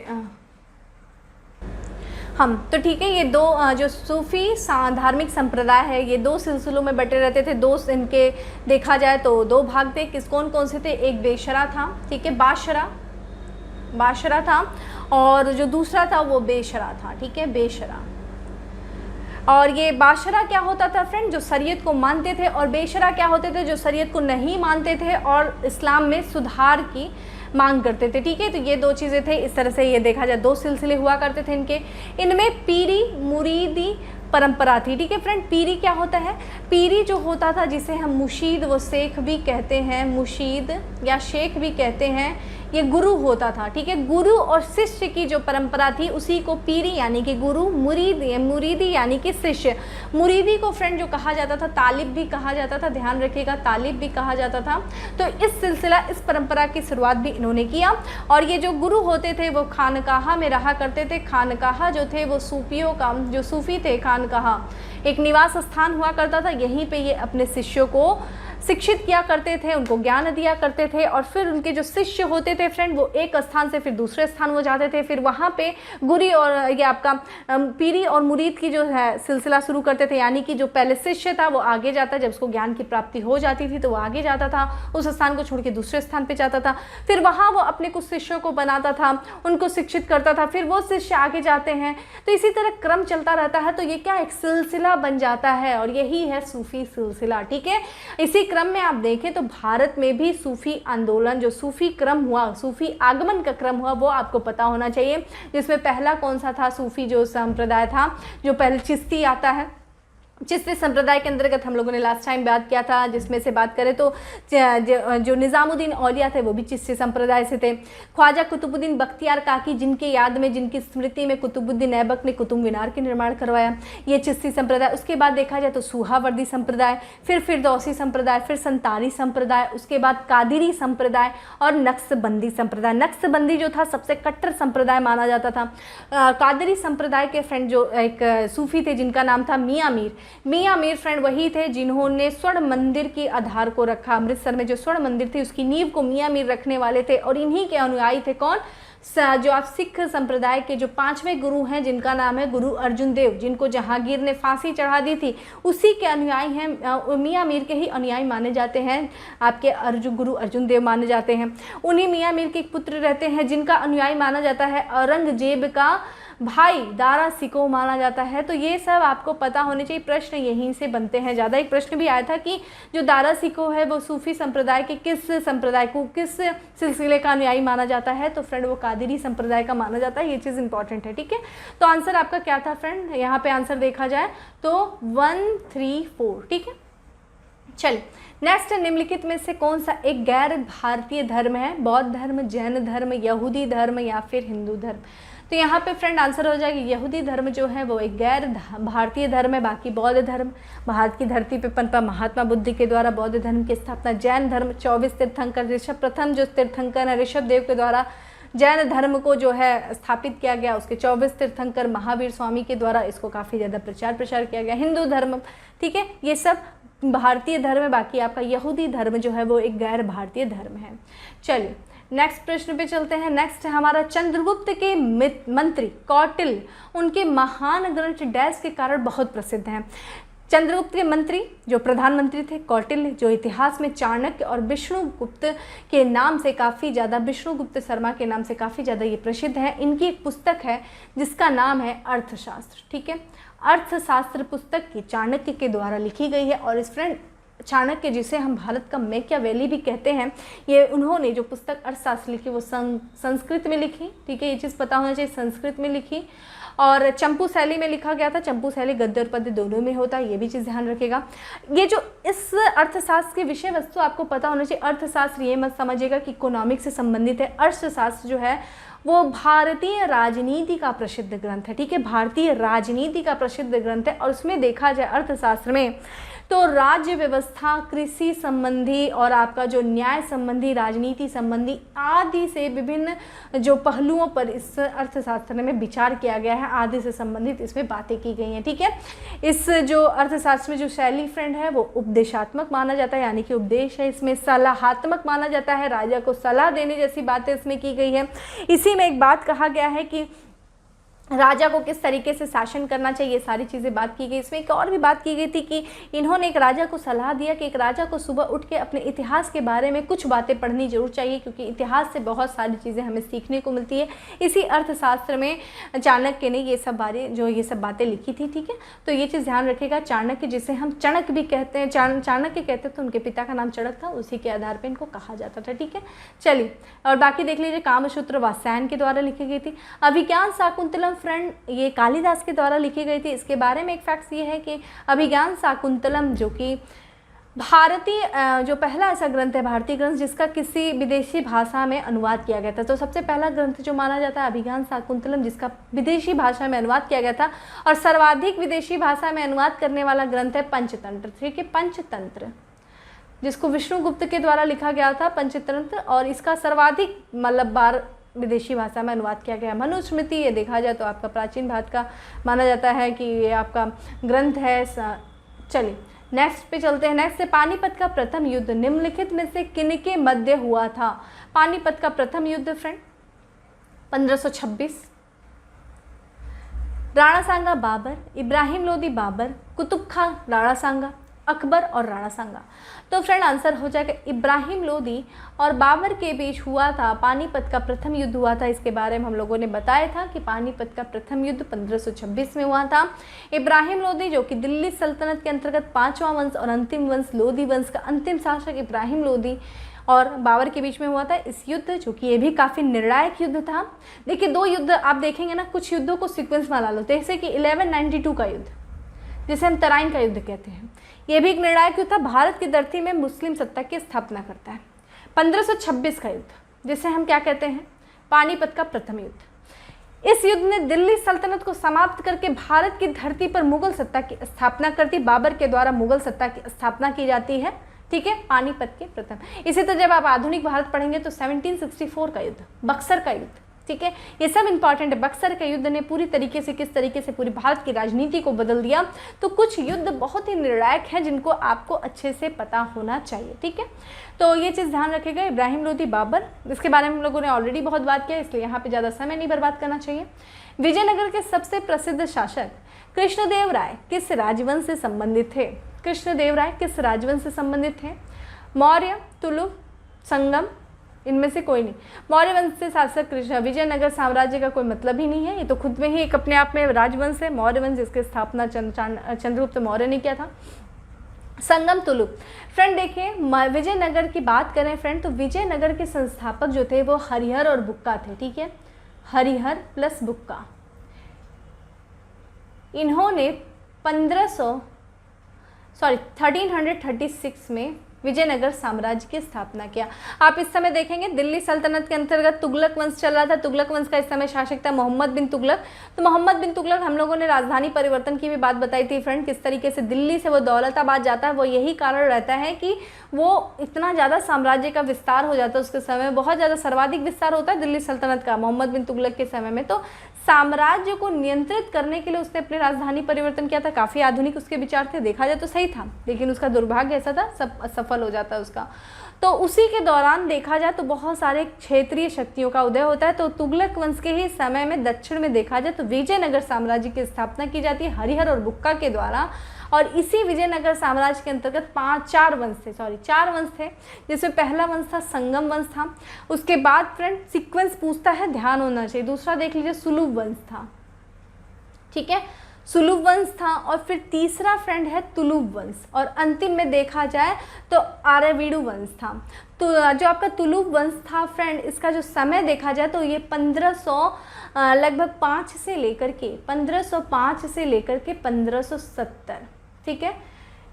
हम तो ठीक है, ये दो जो सूफी धार्मिक संप्रदाय है ये दो सिलसिलों में बटे रहते थे। दो इनके देखा जाए तो दो भाग थे, कौन कौन से थे, एक बेशरा था, ठीक है, बाशरा था, और जो दूसरा था वो बेशरा था। ठीक है, बेशरा। और ये बाशरा क्या होता था फ्रेंड, जो शरीयत को मानते थे, और बेशरा क्या होते थे, जो शरीयत को नहीं मानते थे और इस्लाम में सुधार की मांग करते थे। ठीक है, तो ये दो चीज़ें थे। इस तरह से ये देखा जाए दो सिलसिले हुआ करते थे इनके। इनमें पीरी मुरीदी परंपरा थी। ठीक है फ्रेंड, पीरी क्या होता है, पीरी जो होता था जिसे हम मुशीद व शेख भी कहते हैं, मुशीद या शेख भी कहते हैं, ये गुरु होता था। ठीक है, गुरु और शिष्य की जो परंपरा थी उसी को पीरी यानी कि गुरु, मुरीदी यानी कि शिष्य। मुरीदी को फ्रेंड जो कहा जाता था तालिब भी कहा जाता था, ध्यान रखिएगा, तालिब भी कहा जाता था। तो इस सिलसिला, इस परंपरा की शुरुआत भी इन्होंने किया। और ये जो गुरु होते थे वो खानकाहा में रहा करते थे। खानकाहा जो थे वो सूफियों का, जो सूफी थे, खानकाहा एक निवास स्थान हुआ करता था। यहीं पे ये अपने शिष्यों को शिक्षित किया करते थे, उनको ज्ञान दिया करते थे। और फिर उनके जो शिष्य होते थे फ्रेंड वो एक स्थान से फिर दूसरे स्थान वो जाते थे, फिर वहाँ पे गुरी और ये आपका पीरी और मुरीद की जो है सिलसिला शुरू करते थे। यानी कि जो पहले शिष्य था वो आगे जाता, जब उसको ज्ञान की प्राप्ति हो जाती थी तो वो आगे जाता था, उस स्थान को छोड़ के दूसरे स्थान पे जाता था, फिर वहाँ वो अपने कुछ शिष्यों को बनाता था, उनको शिक्षित करता था, फिर वो शिष्य आगे जाते हैं। तो इसी तरह क्रम चलता रहता है। तो ये क्या एक सिलसिला बन जाता है और यही है सूफी सिलसिला। ठीक है, इसी क्रम में आप देखें तो भारत में भी सूफी आंदोलन, जो सूफी क्रम हुआ, सूफी आगमन का क्रम हुआ, वो आपको पता होना चाहिए। जिसमें पहला कौन सा था, सूफी जो संप्रदाय था, जो पहले चिश्ती आता है। चिश्ती संप्रदाय के अंतर्गत हम लोगों ने लास्ट टाइम बात किया था, जिसमें से बात करें तो जो निज़ामुद्दीन औलिया थे वो भी चिश्ती संप्रदाय से थे। ख्वाजा कुतुबुद्दीन बख्तियार काकी, जिनके याद में, जिनकी स्मृति में कुतुबुद्दीन ऐबक ने कुतुब मीनार के निर्माण करवाया, ये चिश्ती संप्रदाय। उसके बाद देखा जाए तो सूहावर्दी संप्रदाय, फिर फिरदौसी संप्रदाय, फिर संतानी संप्रदाय, उसके बाद कादिरी संप्रदाय और नक्शबंदी संप्रदाय। नक्शबंदी जो था सबसे कट्टर संप्रदाय माना जाता था। कादिरी संप्रदाय के फ्रेंड जो एक सूफी थे जिनका नाम था मियाँ मीर फ्रेंड वही थे जिन्होंने स्वर्ण मंदिर की आधार को रखा। अमृतसर में जो स्वर्ण मंदिर थी उसकी नींव को मियाँ मीर रखने वाले थे। और इन्हीं के अनुयायी थे कौन, जो आप सिख संप्रदाय के जो 5वें गुरु हैं जिनका नाम है गुरु अर्जुन देव, जिनको जहांगीर ने फांसी चढ़ा दी थी, उसी के अनुयायी हैं। मियाँ मीर के ही अनुयायी माने जाते हैं आपके गुरु अर्जुन देव माने जाते हैं। उन्हीं मियाँ मीर के एक पुत्र रहते हैं जिनका अनुयायी माना जाता है औरंगजेब का भाई दारा सिकोह माना जाता है। तो ये सब आपको पता होने चाहिए, प्रश्न यहीं से बनते हैं ज़्यादा। एक प्रश्न भी आया था कि जो दारा सिकोह है वो सूफी संप्रदाय के किस संप्रदाय को, किस सिलसिले का अनुयायी माना जाता है, तो फ्रेंड वो कादिरी संप्रदाय का माना जाता है। ये चीज़ इंपॉर्टेंट है। ठीक है, तो आंसर आपका क्या था फ्रेंड, यहाँ पे आंसर देखा जाए तो 1, 3, 4। ठीक है, चलिए नेक्स्ट, निम्नलिखित में से कौन सा एक गैर भारतीय धर्म है, बौद्ध धर्म, जैन धर्म, यहूदी धर्म या फिर हिंदू धर्म। तो यहाँ पे फ्रेंड आंसर हो जाएगा यहूदी धर्म जो है वो एक गैर भारतीय धर्म है। बाकी बौद्ध धर्म भारत की धरती पे पनपा, महात्मा बुद्ध के द्वारा बौद्ध धर्म की स्थापना। जैन धर्म 24 तीर्थंकर, ऋषभ प्रथम जो तीर्थंकर है ऋषभ देव के द्वारा जैन धर्म को जो है स्थापित किया गया। उसके 24 तीर्थंकर महावीर स्वामी के द्वारा इसको काफ़ी ज़्यादा प्रचार किया गया। हिंदू धर्म, ठीक है, ये सब भारतीय धर्म है। बाकी आपका यहूदी धर्म जो है वो एक गैर भारतीय धर्म है। चलिए नेक्स्ट प्रश्न पे चलते हैं। नेक्स्ट है हमारा, चंद्रगुप्त के मंत्री कौटिल्य उनके महान ग्रंथ डैश के कारण बहुत प्रसिद्ध हैं। चंद्रगुप्त के मंत्री जो प्रधानमंत्री थे कौटिल्य, जो इतिहास में चाणक्य और विष्णुगुप्त के नाम से काफ़ी ज़्यादा, विष्णुगुप्त शर्मा के नाम से काफ़ी ज़्यादा ये प्रसिद्ध है। इनकी एक पुस्तक है जिसका नाम है अर्थशास्त्र। ठीक है, अर्थशास्त्र पुस्तक की चाणक्य के द्वारा लिखी गई है। और इस फ्रेंड चाणक्य, जिसे हम भारत का मैकियावेली भी कहते हैं, ये उन्होंने जो पुस्तक अर्थशास्त्र लिखी वो संस्कृत में लिखी। ठीक है, ये चीज़ पता होना चाहिए, संस्कृत में लिखी और चंपू शैली में लिखा गया था। चंपू शैली गद्य और पद्य दोनों में होता है, ये भी चीज़ ध्यान रखेगा। ये जो इस अर्थशास्त्र के विषय वस्तु आपको पता होना चाहिए। अर्थशास्त्र ये मत समझिएगा कि इकोनॉमिक्स से संबंधित है। अर्थशास्त्र जो है वो भारतीय राजनीति का प्रसिद्ध ग्रंथ है, ठीक है, भारतीय राजनीति का प्रसिद्ध ग्रंथ है। और उसमें देखा जाए अर्थशास्त्र में तो राज्य व्यवस्था, कृषि संबंधी और आपका जो न्याय संबंधी, राजनीति संबंधी आदि से विभिन्न जो पहलुओं पर इस अर्थशास्त्र में विचार किया गया है, आदि से संबंधित इसमें बातें की गई हैं, ठीक है। इस जो अर्थशास्त्र में जो शैली फ्रेंड है वो उपदेशात्मक माना जाता है, यानी कि उपदेश है, इसमें सलाहात्मक माना जाता है, राजा को सलाह देने जैसी बातें इसमें की गई है। इसी में एक बात कहा गया है कि राजा को किस तरीके से शासन करना चाहिए, सारी चीज़ें बात की गई। इसमें एक और भी बात की गई थी कि इन्होंने एक राजा को सलाह दिया कि एक राजा को सुबह उठ के अपने इतिहास के बारे में कुछ बातें पढ़नी जरूर चाहिए, क्योंकि इतिहास से बहुत सारी चीज़ें हमें सीखने को मिलती है। इसी अर्थशास्त्र में चाणक्य ने ये सब बातें लिखी थी, ठीक है। तो ये चीज़ ध्यान रखिएगा। चाणक्य, जिसे हम चणक भी कहते हैं, चाणक्य कहते थे, उनके पिता का नाम चणक था, उसी के आधार पर इनको कहा जाता था, ठीक है। चलिए, और बाकी देख लीजिए, कामसूत्र वात्स्यायन के द्वारा लिखी गई थी। अभिज्ञान शाकुंतलम फ्रेंड ये कालिदास के द्वारा लिखी गई थी। इसके बारे में एक फैक्ट्स ये है कि अभिज्ञान शाकुंतलम जो कि भारतीय जो पहला ऐसा ग्रंथ है, भारतीय ग्रंथ, जिसका किसी विदेशी भाषा में अनुवाद किया गया था। तो सबसे पहला ग्रंथ जो माना जाता है अभिज्ञान शाकुंतलम, जिसका विदेशी भाषा में अनुवाद किया गया था। और सर्वाधिक विदेशी भाषा में अनुवाद करने वाला ग्रंथ है पंचतंत्र, ठीक है, पंचतंत्र, जिसको विष्णुगुप्त के द्वारा लिखा गया था, पंचतंत्र। और इसका सर्वाधिक मतलब 12 विदेशी भाषा में अनुवाद किया गया। मनुस्मृति, ये देखा जाए तो आपका प्राचीन भारत का माना जाता है कि ये आपका ग्रंथ है। चलिए नेक्स्ट पे चलते हैं। नेक्स्ट है पानीपत का प्रथम युद्ध निम्नलिखित में से किनके मध्य हुआ था? पानीपत का प्रथम युद्ध फ्रेंड 1526। राणा सांगा बाबर, इब्राहिम लोदी बाबर, कुतुब खान राणा सांगा, अकबर और राणा सांगा। तो फ्रेंड आंसर हो जाएगा इब्राहिम लोदी और बाबर के बीच हुआ था पानीपत का प्रथम युद्ध हुआ था। इसके बारे में हम लोगों ने बताया था कि पानीपत का प्रथम युद्ध 1526 में हुआ था। इब्राहिम लोदी जो कि दिल्ली सल्तनत के अंतर्गत 5वां वंश और अंतिम वंश लोदी वंश का अंतिम शासक इब्राहिम लोदी और बाबर के बीच में हुआ था इस युद्ध, जो कि ये भी काफ़ी निर्णायक युद्ध था। देखिए 2 युद्ध आप देखेंगे ना, कुछ युद्धों को सीक्वेंस में ला लो, जैसे कि 1192 का युद्ध जिसे हम तराइन का युद्ध कहते हैं, ये भी एक निर्णायक युद्ध था, भारत की धरती में मुस्लिम सत्ता की स्थापना करता है। 1526 का युद्ध जिसे हम क्या कहते हैं, पानीपत का प्रथम युद्ध। इस युद्ध ने दिल्ली सल्तनत को समाप्त करके भारत की धरती पर मुगल सत्ता की स्थापना कर दी। बाबर के द्वारा मुगल सत्ता की स्थापना की जाती है, ठीक है, पानीपत के प्रथम। इसी तरह जब आप आधुनिक भारत पढ़ेंगे तो 1764 का युद्ध, बक्सर का युद्ध, ठीक है, ये सब इंपॉर्टेंट है। बक्सर के युद्ध ने पूरी तरीके से किस तरीके से पूरी भारत की राजनीति को बदल दिया। तो कुछ युद्ध बहुत ही निर्णायक हैं जिनको आपको अच्छे से पता होना चाहिए, ठीक है। तो ये चीज़ ध्यान रखिएगा। इब्राहिम लोदी बाबर, इसके बारे में हम लोगों ने ऑलरेडी बहुत बात किया, इसलिए यहाँ पे ज़्यादा समय नहीं बर्बाद करना चाहिए। विजयनगर के सबसे प्रसिद्ध शासक कृष्णदेव राय किस राजवंश से संबंधित थे? कृष्णदेव राय किस राजवंश से संबंधित थे? मौर्य, तुलुक, संगम, इनमें से कोई नहीं। मौर्य वंश से शासक कृष्ण, विजयनगर साम्राज्य का कोई मतलब ही नहीं है, ये तो खुद में ही एक अपने आप में राजवंश है। मौर्य वंश जिसकी स्थापना चंद्रगुप्त मौर्य ने किया था। संगम, तुलुक। फ्रेंड देखिए विजयनगर की बात करें फ्रेंड, तो विजयनगर के संस्थापक जो थे वो हरिहर और बुक्का थे, ठीक है, हरिहर प्लस बुक्का। इन्होंने 1336 में विजयनगर साम्राज्य की स्थापना किया। आप इस समय देखेंगे दिल्ली सल्तनत के अंतर्गत तुगलक वंश चल रहा था। तुगलक वंश का इस समय शासक था मोहम्मद बिन तुगलक। तो मोहम्मद बिन तुगलक, हम लोगों ने राजधानी परिवर्तन की भी बात बताई थी फ्रेंड, किस तरीके से दिल्ली से वो दौलताबाद जाता है। वो यही कारण रहता है कि वो इतना ज़्यादा साम्राज्य का विस्तार हो जाता है, उसके समय में बहुत ज़्यादा सर्वाधिक विस्तार होता है दिल्ली सल्तनत का मोहम्मद बिन तुगलक के समय में। तो साम्राज्य को नियंत्रित करने के लिए उसने अपनी राजधानी परिवर्तन किया था। काफ़ी आधुनिक उसके विचार थे, देखा जाए तो सही था, लेकिन उसका दुर्भाग्य ऐसा था, सब असफल हो जाता है उसका। तो उसी के दौरान देखा जाए तो बहुत सारे क्षेत्रीय शक्तियों का उदय होता है। तो तुगलक वंश के ही समय में दक्षिण में देखा जाए तो विजयनगर साम्राज्य की स्थापना की जाती है हरिहर और बुक्का के द्वारा। और इसी विजयनगर साम्राज्य के अंतर्गत 4 वंश थे, जिसमें पहला वंश था संगम वंश था। उसके बाद फ्रेंड सीक्वेंस पूछता है, ध्यान होना चाहिए। दूसरा देख लीजिए सुलुभ वंश था, ठीक है, सुलुभ वंश था। और फिर तीसरा फ्रेंड है तुलुभ वंश। और अंतिम में देखा जाए तो आर्यवीडु वंश था। तो जो आपका तुलुभ वंश था फ्रेंड, इसका जो समय देखा जाए तो ये 1505 से लेकर के 1570, ठीक है,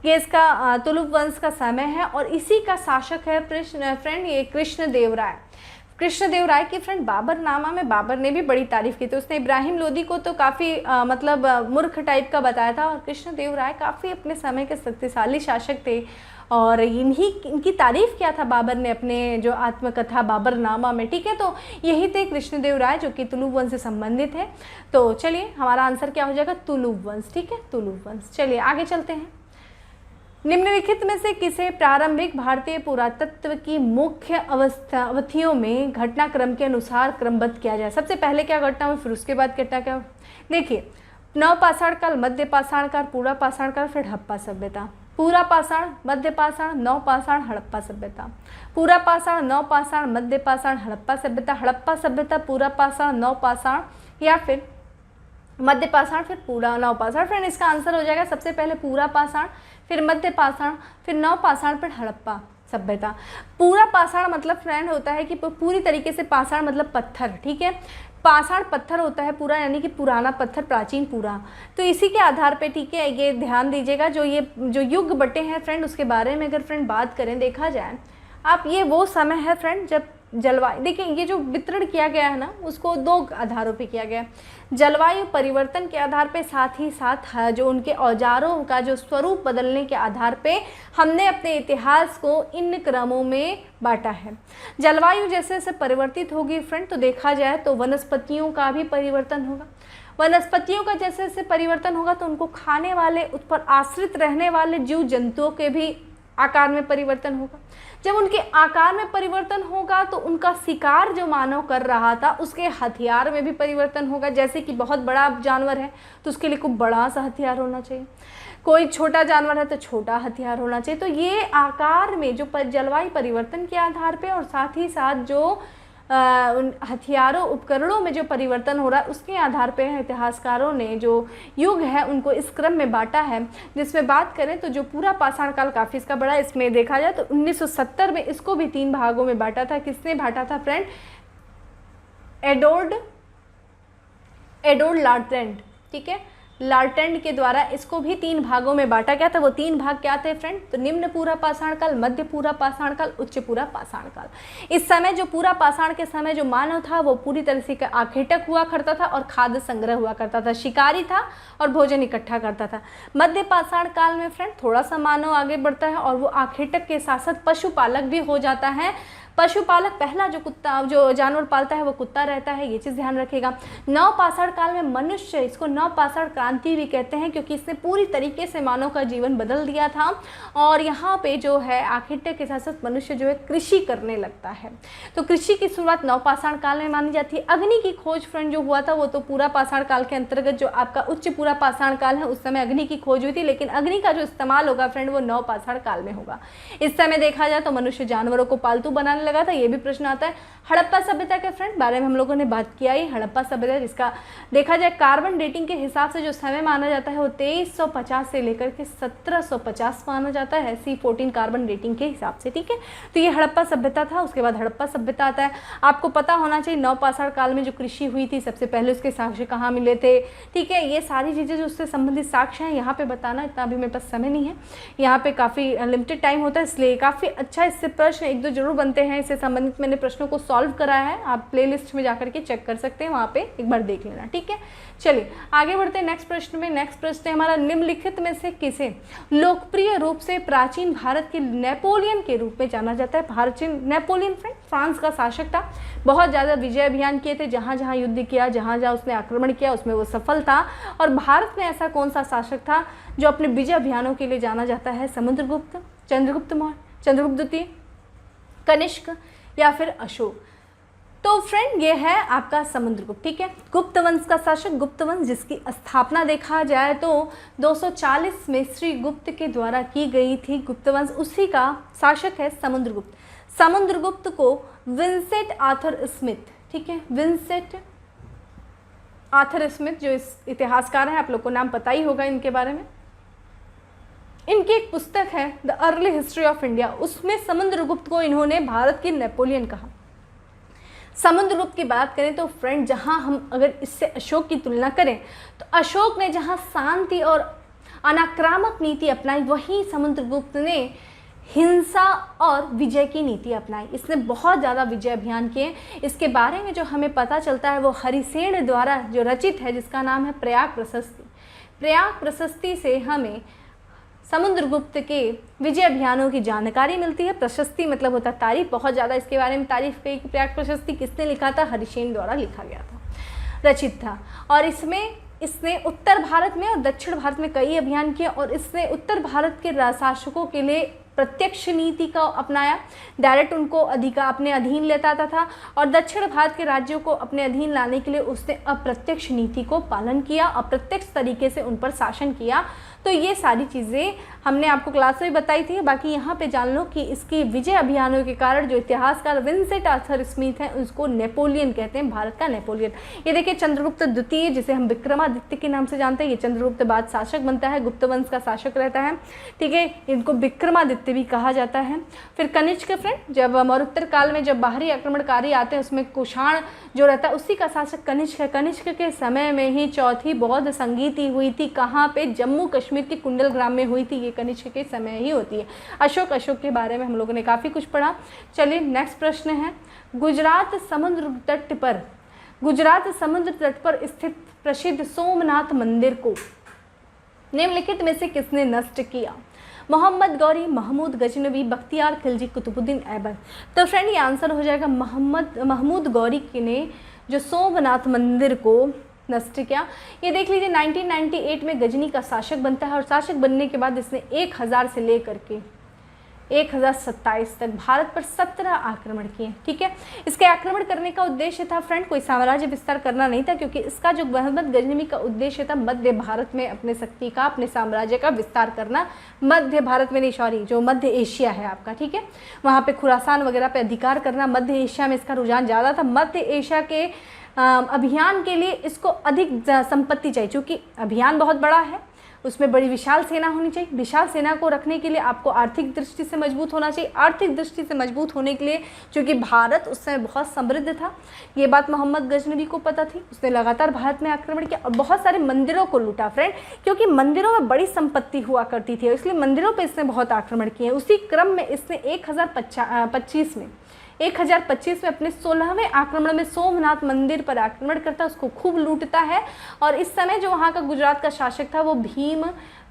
ये इसका तुलुभ वंश का समय है। और इसी का शासक है फ्रेंड ये कृष्णदेव राय। कृष्णदेवराय की फ्रेंड बाबरनामा में बाबर ने भी बड़ी तारीफ की थी। उसने इब्राहिम लोदी को तो काफ़ी मतलब मूर्ख टाइप का बताया था, और कृष्णदेवराय काफ़ी अपने समय के शक्तिशाली शासक थे, और इनकी तारीफ़ किया था बाबर ने अपने जो आत्मकथा बाबरनामा में। ठीक है, तो यही थे कृष्णदेवराय जो कि तुलुक वंश से संबंधित है। तो चलिए हमारा आंसर क्या हो जाएगा, तुलुक वंश। ठीक है, तुलुक वंश। चलिए आगे चलते हैं। निम्नलिखित में से किसे प्रारंभिक भारतीय पुरातत्व की मुख्य अवधियों में घटनाक्रम के अनुसार क्रमबद्ध किया जाए। सबसे पहले क्या घटना हुई, फिर उसके बाद घटना क्या। देखिए, नवपाषाण काल, मध्य पाषाण काल, पूरा पाषाण काल, फिर हड़प्पा सभ्यता। पूरा पाषाण, मध्य पाषाण, नवपाषाण, हड़प्पा सभ्यता। पूरा पाषाण, नवपाषाण, मध्य पाषाण, हड़प्पा सभ्यता। हड़प्पा सभ्यता, पूरा पाषाण, नवपाषाण, या फिर मध्य पाषाण, फिर पूरा नवपाषाण। फ्रेंड इसका आंसर हो जाएगा सबसे पहले पूरा पाषाण, फिर मध्य पाषाण, फिर नवपाषाण, फिर हड़प्पा सभ्यता। पूरा पाषाण मतलब फ्रेंड होता है कि पूरी तरीके से, पाषाण मतलब पत्थर। ठीक है, पाषाण पत्थर होता है पूरा, यानी कि पुराना पत्थर, प्राचीन पूरा। तो इसी के आधार पे, ठीक है, ये ध्यान दीजिएगा, जो युग बटे हैं फ्रेंड, उसके बारे में अगर फ्रेंड बात करें, देखा जाए आप, ये वो समय है फ्रेंड जब जलवायु, देखिए ये जो वितरण किया गया है ना, उसको दो आधारों पे किया गया है, जलवायु परिवर्तन के आधार पे, साथ ही साथ जो उनके औजारों का जो स्वरूप बदलने के आधार पे हमने अपने इतिहास को इन क्रमों में बांटा है। जलवायु जैसे जैसे परिवर्तित होगी फ्रेंड, तो देखा जाए तो वनस्पतियों का भी परिवर्तन होगा। वनस्पतियों का जैसे जैसे परिवर्तन होगा तो उनको खाने वाले, उस पर आश्रित रहने वाले जीव जंतुओं के भी आकार में परिवर्तन होगा। जब उनके आकार में परिवर्तन होगा तो उनका शिकार जो मानव कर रहा था उसके हथियार में भी परिवर्तन होगा। जैसे कि बहुत बड़ा जानवर है तो उसके लिए कोई बड़ा सा हथियार होना चाहिए, कोई छोटा जानवर है तो छोटा हथियार होना चाहिए। तो ये आकार में जो जलवायु परिवर्तन के आधार पे, और साथ ही साथ जो उन हथियारों उपकरणों में जो परिवर्तन हो रहा है उसके आधार पे इतिहासकारों ने जो युग है उनको इस क्रम में बांटा है। जिसमें बात करें तो जो पूरा पाषाण काल काफ़ी इसका बड़ा, इसमें देखा जाए तो 1970 में इसको भी 3 भागों में बांटा था। किसने बांटा था फ्रेंड, एडोर्ड लार्टेंड। ठीक है, लार्टेंड के द्वारा इसको भी 3 भागों में बांटा गया था। वो 3 भाग क्या थे फ्रेंड, तो निम्न पूरा पाषाण काल, मध्य पूरा पाषाण काल, उच्च पूरा पाषाण काल। इस समय जो पूरा पाषाण के समय जो मानव था वो पूरी तरह से आखेटक हुआ करता था और खाद्य संग्रह हुआ करता था, शिकारी था और भोजन इकट्ठा करता था। मध्य पाषाण काल में फ्रेंड थोड़ा सा मानव आगे बढ़ता है और वो आखेटक के साथ साथ पशुपालक भी हो जाता है। पशुपालक पहला जो जानवर पालता है वो कुत्ता रहता है, ये चीज़ ध्यान रखिएगा। नवपाषाण काल में मनुष्य, इसको नवपाषाण क्रांति भी कहते हैं क्योंकि इसने पूरी तरीके से मानव का जीवन बदल दिया था। और यहाँ पे जो है आखेटक के साथ साथ मनुष्य जो है कृषि करने लगता है। तो कृषि की शुरुआत नवपाषाण काल में मानी जाती है। अग्नि की खोज फ्रेंड जो हुआ था वो तो पूरा पाषाण काल के अंतर्गत, जो आपका उच्च पूरा पाषाण काल है उस समय अग्नि की खोज हुई थी, लेकिन अग्नि का जो इस्तेमाल होगा फ्रेंड वो नवपाषाण काल में होगा। इस समय देखा जाए तो मनुष्य जानवरों को पालतू बनाने लगा था, ये भी प्रश्न आता है। हड़प्पा सभ्यता के फ्रेंड बारे में हम लोगों ने बात किया ही। हड़प्पा सभ्यता जिसका देखा जाए कार्बन डेटिंग के हिसाब से जो समय माना जाता है वो 2350 से लेकर के 1750 माना जाता है, C14 कार्बन डेटिंग के हिसाब से। ठीक है, तो ये हड़प्पा सभ्यता था। उसके बाद हड़प्पा सभ्यता आता है। आपको पता होना चाहिए नवपाषाण काल में जो कृषि हुई थी सबसे पहले उसके साक्ष्य कहाँ मिले थे। ठीक है, ये सारी चीज़ें जो उससे संबंधित साक्ष्य हैं यहाँ पे बताना इतना अभी मेरे पास समय नहीं है, यहाँ पे काफ़ी लिमिटेड टाइम होता है, इसलिए काफ़ी अच्छा इससे प्रश्न 1-2 जरूर बनते हैं। इससे संबंधित मैंने प्रश्नों को सॉल्व कराया है, आप प्लेलिस्ट में जाकर के चेक कर सकते हैं, वहाँ पे एक बार देख लेना। ठीक है, चलिए आगे बढ़ते हैं नेक्स्ट प्रश्न में। नेक्स्ट प्रश्न है हमारा, निम्नलिखित में से किसे लोकप्रिय रूप से प्राचीन भारत के नेपोलियन के रूप में जाना जाता है। प्राचीन नेपोलियन फ्रेंड फ्रांस का शासक था, बहुत ज़्यादा विजय अभियान किए थे, जहाँ जहाँ युद्ध किया, जहाँ जहाँ उसने आक्रमण किया उसमें वो सफल था। और भारत में ऐसा कौन सा शासक था जो अपने विजय अभियानों के लिए जाना जाता है? समुद्रगुप्त, चंद्रगुप्त मौर्य, चंद्रगुप्त द्वितीय, कनिष्क या फिर अशोक। तो फ्रेंड ये है आपका समुद्रगुप्त। ठीक है, गुप्त वंश का शासक गुप्त वंश, जिसकी स्थापना देखा जाए तो 240 में श्री गुप्त के द्वारा की गई थी। गुप्त वंश उसी का शासक है समुद्रगुप्त। समुद्रगुप्त को विंसेंट आर्थर स्मिथ, ठीक है, विंसेंट आर्थर स्मिथ जो इस इतिहासकार हैं, आप लोग को नाम पता ही होगा इनके बारे में। इनकी एक पुस्तक है the early history of India, उसमें समुद्रगुप्त को इन्होंने भारत की नेपोलियन कहा। समुद्रगुप्त की बात करें तो फ्रेंड जहां हम अगर इससे अशोक की तुलना करें तो अशोक ने जहां शांति और अनाक्रामक नीति अपनाई, वहीं समुद्रगुप्त ने हिंसा और विजय की नीति अपनाई। इसने बहुत ज़्यादा विजय अभियान किए। इसके बारे में जो हमें पता चलता है वो हरिसेन द्वारा जो रचित है, जिसका नाम है प्रयाग प्रशस्ति। प्रयाग प्रशस्ति से हमें समुद्रगुप्त के विजय अभियानों की जानकारी मिलती है। प्रशस्ति मतलब होता है तारीफ, बहुत ज़्यादा इसके बारे में तारीफ कही कि प्रयाग प्रशस्ति किसने लिखा था, हरिसेन द्वारा लिखा गया था, रचित था। और इसने उत्तर भारत में और दक्षिण भारत में कई अभियान किए और इसने उत्तर भारत के शासकों के लिए प्रत्यक्ष नीति का अपनाया, डायरेक्ट उनको अपने अधीन लेता था, और दक्षिण भारत के राज्यों को अपने अधीन लाने के लिए उसने अप्रत्यक्ष नीति को पालन किया, अप्रत्यक्ष तरीके से उन पर शासन किया। तो ये सारी चीज़ें हमने आपको क्लास में बताई थी। बाकी यहाँ पे जान लो कि इसकी विजय अभियानों के कारण जो इतिहासकार विंसेंट आर्थर स्मिथ हैं उसको नेपोलियन कहते हैं, भारत का नेपोलियन। ये देखिए चंद्रगुप्त द्वितीय, जिसे हम विक्रमादित्य के नाम से जानते हैं, ये चंद्रगुप्त बाद शासक बनता है, गुप्त वंश का शासक रहता है, ठीक है। इनको विक्रमादित्य भी कहा जाता है। फिर कनिष्क फ्रेंड, जब मरुत्तर काल में जब बाहरी आक्रमणकारी आते हैं उसमें कुषाण जो रहता है उसी का शासक कनिष्क है। कनिष्क के समय में ही चौथी बौद्ध संगीति हुई थी। कहाँ पे? जम्मू कश्मीर के कुंडल ग्राम में हुई थी। ये कनिष्क के समय ही होती है। अशोक के बारे में हम लोगों ने काफ़ी कुछ पढ़ा। चलिए नेक्स्ट प्रश्न है, गुजरात समुद्र तट पर स्थित प्रसिद्ध सोमनाथ मंदिर को निम्नलिखित में से किसने नष्ट किया? मोहम्मद गौरी, महमूद गजनवी, बख्तियार खिलजी, कुतुबुद्दीन ऐबक। तो फ्रेंड ये आंसर हो जाएगा महमूद गौरी ने जो सोमनाथ मंदिर को नष्ट किया। ये देख लीजिए 1998 में गजनी का शासक बनता है और शासक बनने के बाद इसने 1000 से लेकर के 1027 तक भारत पर 17 आक्रमण किए, ठीक है। इसके आक्रमण करने का उद्देश्य था फ्रेंड कोई साम्राज्य विस्तार करना नहीं था, क्योंकि इसका जो मोहम्मद गजनवी का उद्देश्य था मध्य भारत में अपने शक्ति का, अपने साम्राज्य का विस्तार करना। मध्य भारत में नहीं, सॉरी, जो मध्य एशिया है आपका, ठीक है, वहाँ पे खुरासान वगैरह पे अधिकार करना। मध्य एशिया में इसका रुझान ज़्यादा था। मध्य एशिया के अभियान के लिए इसको अधिक संपत्ति चाहिए, क्योंकि अभियान बहुत बड़ा है, उसमें बड़ी विशाल सेना होनी चाहिए। विशाल सेना को रखने के लिए आपको आर्थिक दृष्टि से मजबूत होना चाहिए। आर्थिक दृष्टि से मजबूत होने के लिए, क्योंकि भारत उस समय बहुत समृद्ध था, ये बात मोहम्मद गजनवी को पता थी, उसने लगातार भारत में आक्रमण किया और बहुत सारे मंदिरों को लूटा फ्रेंड, क्योंकि मंदिरों में बड़ी संपत्ति हुआ करती थी, इसलिए मंदिरों पर इसने बहुत आक्रमण किए। उसी क्रम में इसने 1025 में अपने 16वें आक्रमण में सोमनाथ मंदिर पर आक्रमण करता है, उसको खूब लूटता है। और इस समय जो वहाँ का गुजरात का शासक था वो भीम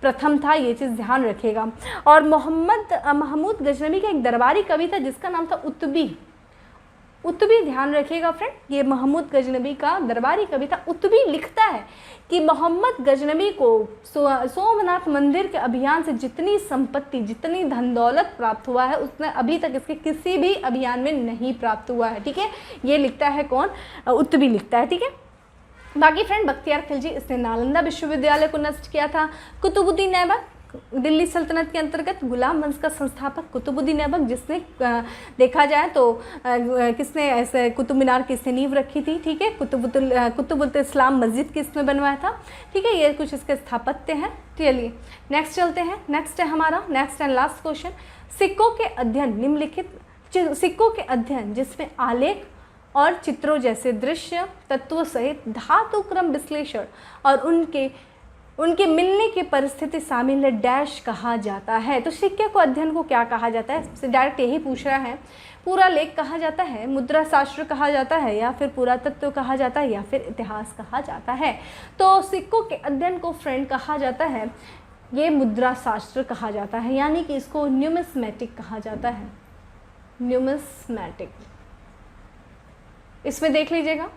प्रथम था, ये चीज़ ध्यान रखेगा। और महमूद गजनवी का एक दरबारी कवि था जिसका नाम था उत्तबी, ध्यान रखिएगा फ्रेंड, ये महमूद गजनवी का दरबारी कवि था। उत्तबी लिखता है कि मोहम्मद गजनवी को सोमनाथ मंदिर के अभियान से जितनी संपत्ति, जितनी धन दौलत प्राप्त हुआ है उसने अभी तक इसके किसी भी अभियान में नहीं प्राप्त हुआ है, ठीक है। ये लिखता है कौन? उत्तबी लिखता है, ठीक है। बाकी फ्रेंड बख्तियार खिलजी, इसने नालंदा विश्वविद्यालय को नष्ट किया था। कुतुबुद्दीन ऐबक, दिल्ली सल्तनत के अंतर्गत गुलाम वंश का संस्थापक कुतुबुद्दीन ऐबक, जिसने देखा जाए तो किसने ऐसे कुतुब मीनार की इसने नींव रखी थी, ठीक है। कुतुबुल इस्लाम मस्जिद की इसने बनवाया था, ठीक है। ये कुछ इसके स्थापत्य हैं। चलिए नेक्स्ट चलते हैं। नेक्स्ट है हमारा नेक्स्ट एंड लास्ट क्वेश्चन, सिक्कों के अध्ययन सिक्कों के अध्ययन जिसमें आलेख और चित्रों जैसे दृश्य तत्वों सहित धातु क्रम विश्लेषण और उनके मिलने की परिस्थिति शामिल है, डैश कहा जाता है। तो सिक्के को अध्ययन को क्या कहा जाता है? डायरेक्ट यही पूछ रहा है। पूरा लेख कहा जाता है, मुद्रा शास्त्र कहा जाता है, या फिर पुरातत्व कहा जाता है, या फिर इतिहास कहा जाता है। तो सिक्कों के अध्ययन को फ्रेंड कहा जाता है, ये मुद्रा शास्त्र कहा जाता है, यानी कि इसको न्यूमिस्मेटिक कहा जाता है। न्यूमिस्मेटिक, इसमें देख लीजिएगा,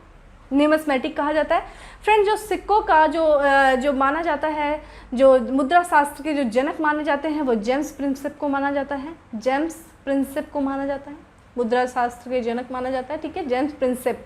न्यूमिस्मेटिक कहा जाता है। फ्रेंड जो सिक्कों का जो माना जाता है, जो मुद्रा शास्त्र के जो जनक माने जाते हैं वो जेम्स प्रिंसेप को माना जाता है। जेम्स प्रिंसेप को माना जाता है, मुद्रा शास्त्र के जनक माना जाता है, ठीक है। जेम्स प्रिंसेप,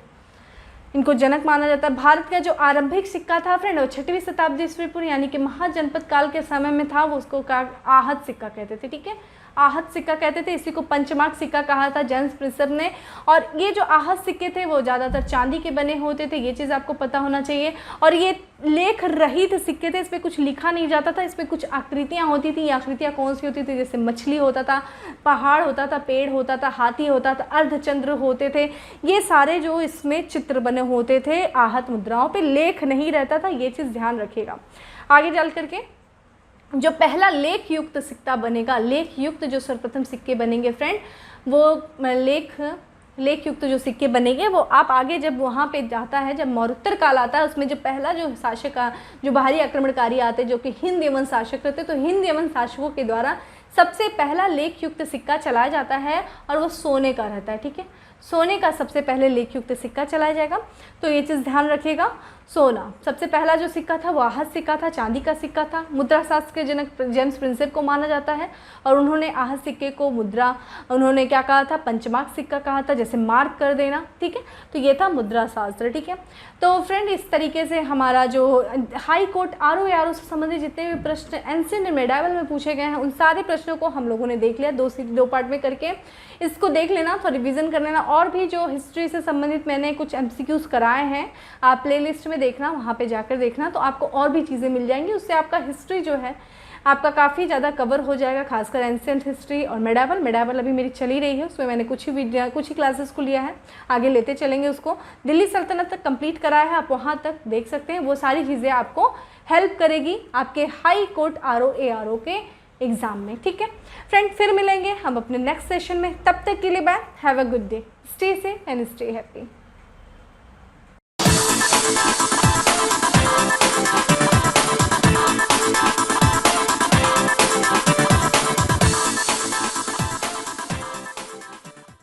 इनको जनक माना जाता है। भारत का जो आरंभिक सिक्का था फ्रेंड वो 6वीं शताब्दी ईस्वी पूर्व यानी कि महाजनपद काल के समय में था, वो उसको आहत सिक्का कहते थे, ठीक है। आहत सिक्का कहते थे, इसी को पंचमार्क सिक्का कहा था जेम्स प्रिंसेप ने। और ये जो आहत सिक्के थे वो ज़्यादातर चांदी के बने होते थे, ये चीज़ आपको पता होना चाहिए। और ये लेख रहित सिक्के थे, इसमें कुछ लिखा नहीं जाता था, इसमें कुछ आकृतियाँ होती थी। ये आकृतियाँ कौन सी होती थी? जैसे मछली होता था, पहाड़ होता था, पेड़ होता था, हाथी होता था, अर्धचंद्र होते थे, ये सारे जो इसमें चित्र बने होते थे आहत मुद्राओं पे, लेख नहीं रहता था, ये चीज़ ध्यान रखिएगा। आगे चल करके जो पहला लेख युक्त सिक्का बनेगा, लेख युक्त जो सर्वप्रथम सिक्के बनेंगे फ्रेंड, वो लेख युक्त जो सिक्के बनेंगे वो आप आगे जब वहाँ पे जाता है, जब मौर्योत्तर काल आता है, उसमें जो पहला जो शासक, जो बाहरी आक्रमणकारी आते जो कि हिंद यवन शासक रहते, तो हिंद यवन शासकों के द्वारा सबसे पहला लेख युक्त सिक्का चलाया जाता है और वो सोने का रहता है। ठीक है, सोने का सबसे पहले लेख युक्त सिक्का चलाया जाएगा, तो ये चीज़ ध्यान रखिएगा। सोना सबसे पहला जो सिक्का था वो आहत सिक्का था, चांदी का सिक्का था। मुद्रा शास्त्र के जनक जेम्स प्रिंसेप को माना जाता है और उन्होंने आहत सिक्के को मुद्रा, उन्होंने क्या कहा था, पंचमार्क सिक्का कहा था, जैसे मार्क कर देना। ठीक है, तो ये था मुद्रा शास्त्र। ठीक है, तो फ्रेंड इस तरीके से हमारा जो हाई कोर्ट RO से संबंधित जितने भी प्रश्न एंशिएंट एंड मेडाइवल में पूछे गए हैं उन सारे प्रश्नों को हम लोगों ने देख लिया, दो पार्ट में करके। इसको देख लेना, तो रिवीजन कर लेना। और भी जो हिस्ट्री से संबंधित मैंने कुछ MCQs कराए हैं, आप प्लेलिस्ट में देखना, वहाँ पे जाकर देखना, तो आपको और भी चीज़ें मिल जाएंगी। उससे आपका हिस्ट्री जो है आपका काफ़ी ज़्यादा कवर हो जाएगा, खासकर एंशिएंट हिस्ट्री और मेडाइवल अभी मेरी चली रही है, उसमें मैंने कुछ ही क्लासेस को लिया है, आगे लेते चलेंगे उसको। दिल्ली सल्तनत तक कंप्लीट कराया है, आप वहाँ तक देख सकते हैं। वो सारी चीज़ें आपको हेल्प करेगी आपके हाई कोर्ट RO के एग्ज़ाम में। ठीक है फ्रेंड, फिर मिलेंगे हम अपने नेक्स्ट सेशन में, तब तक के लिए bye, have a good day, stay safe and stay happy.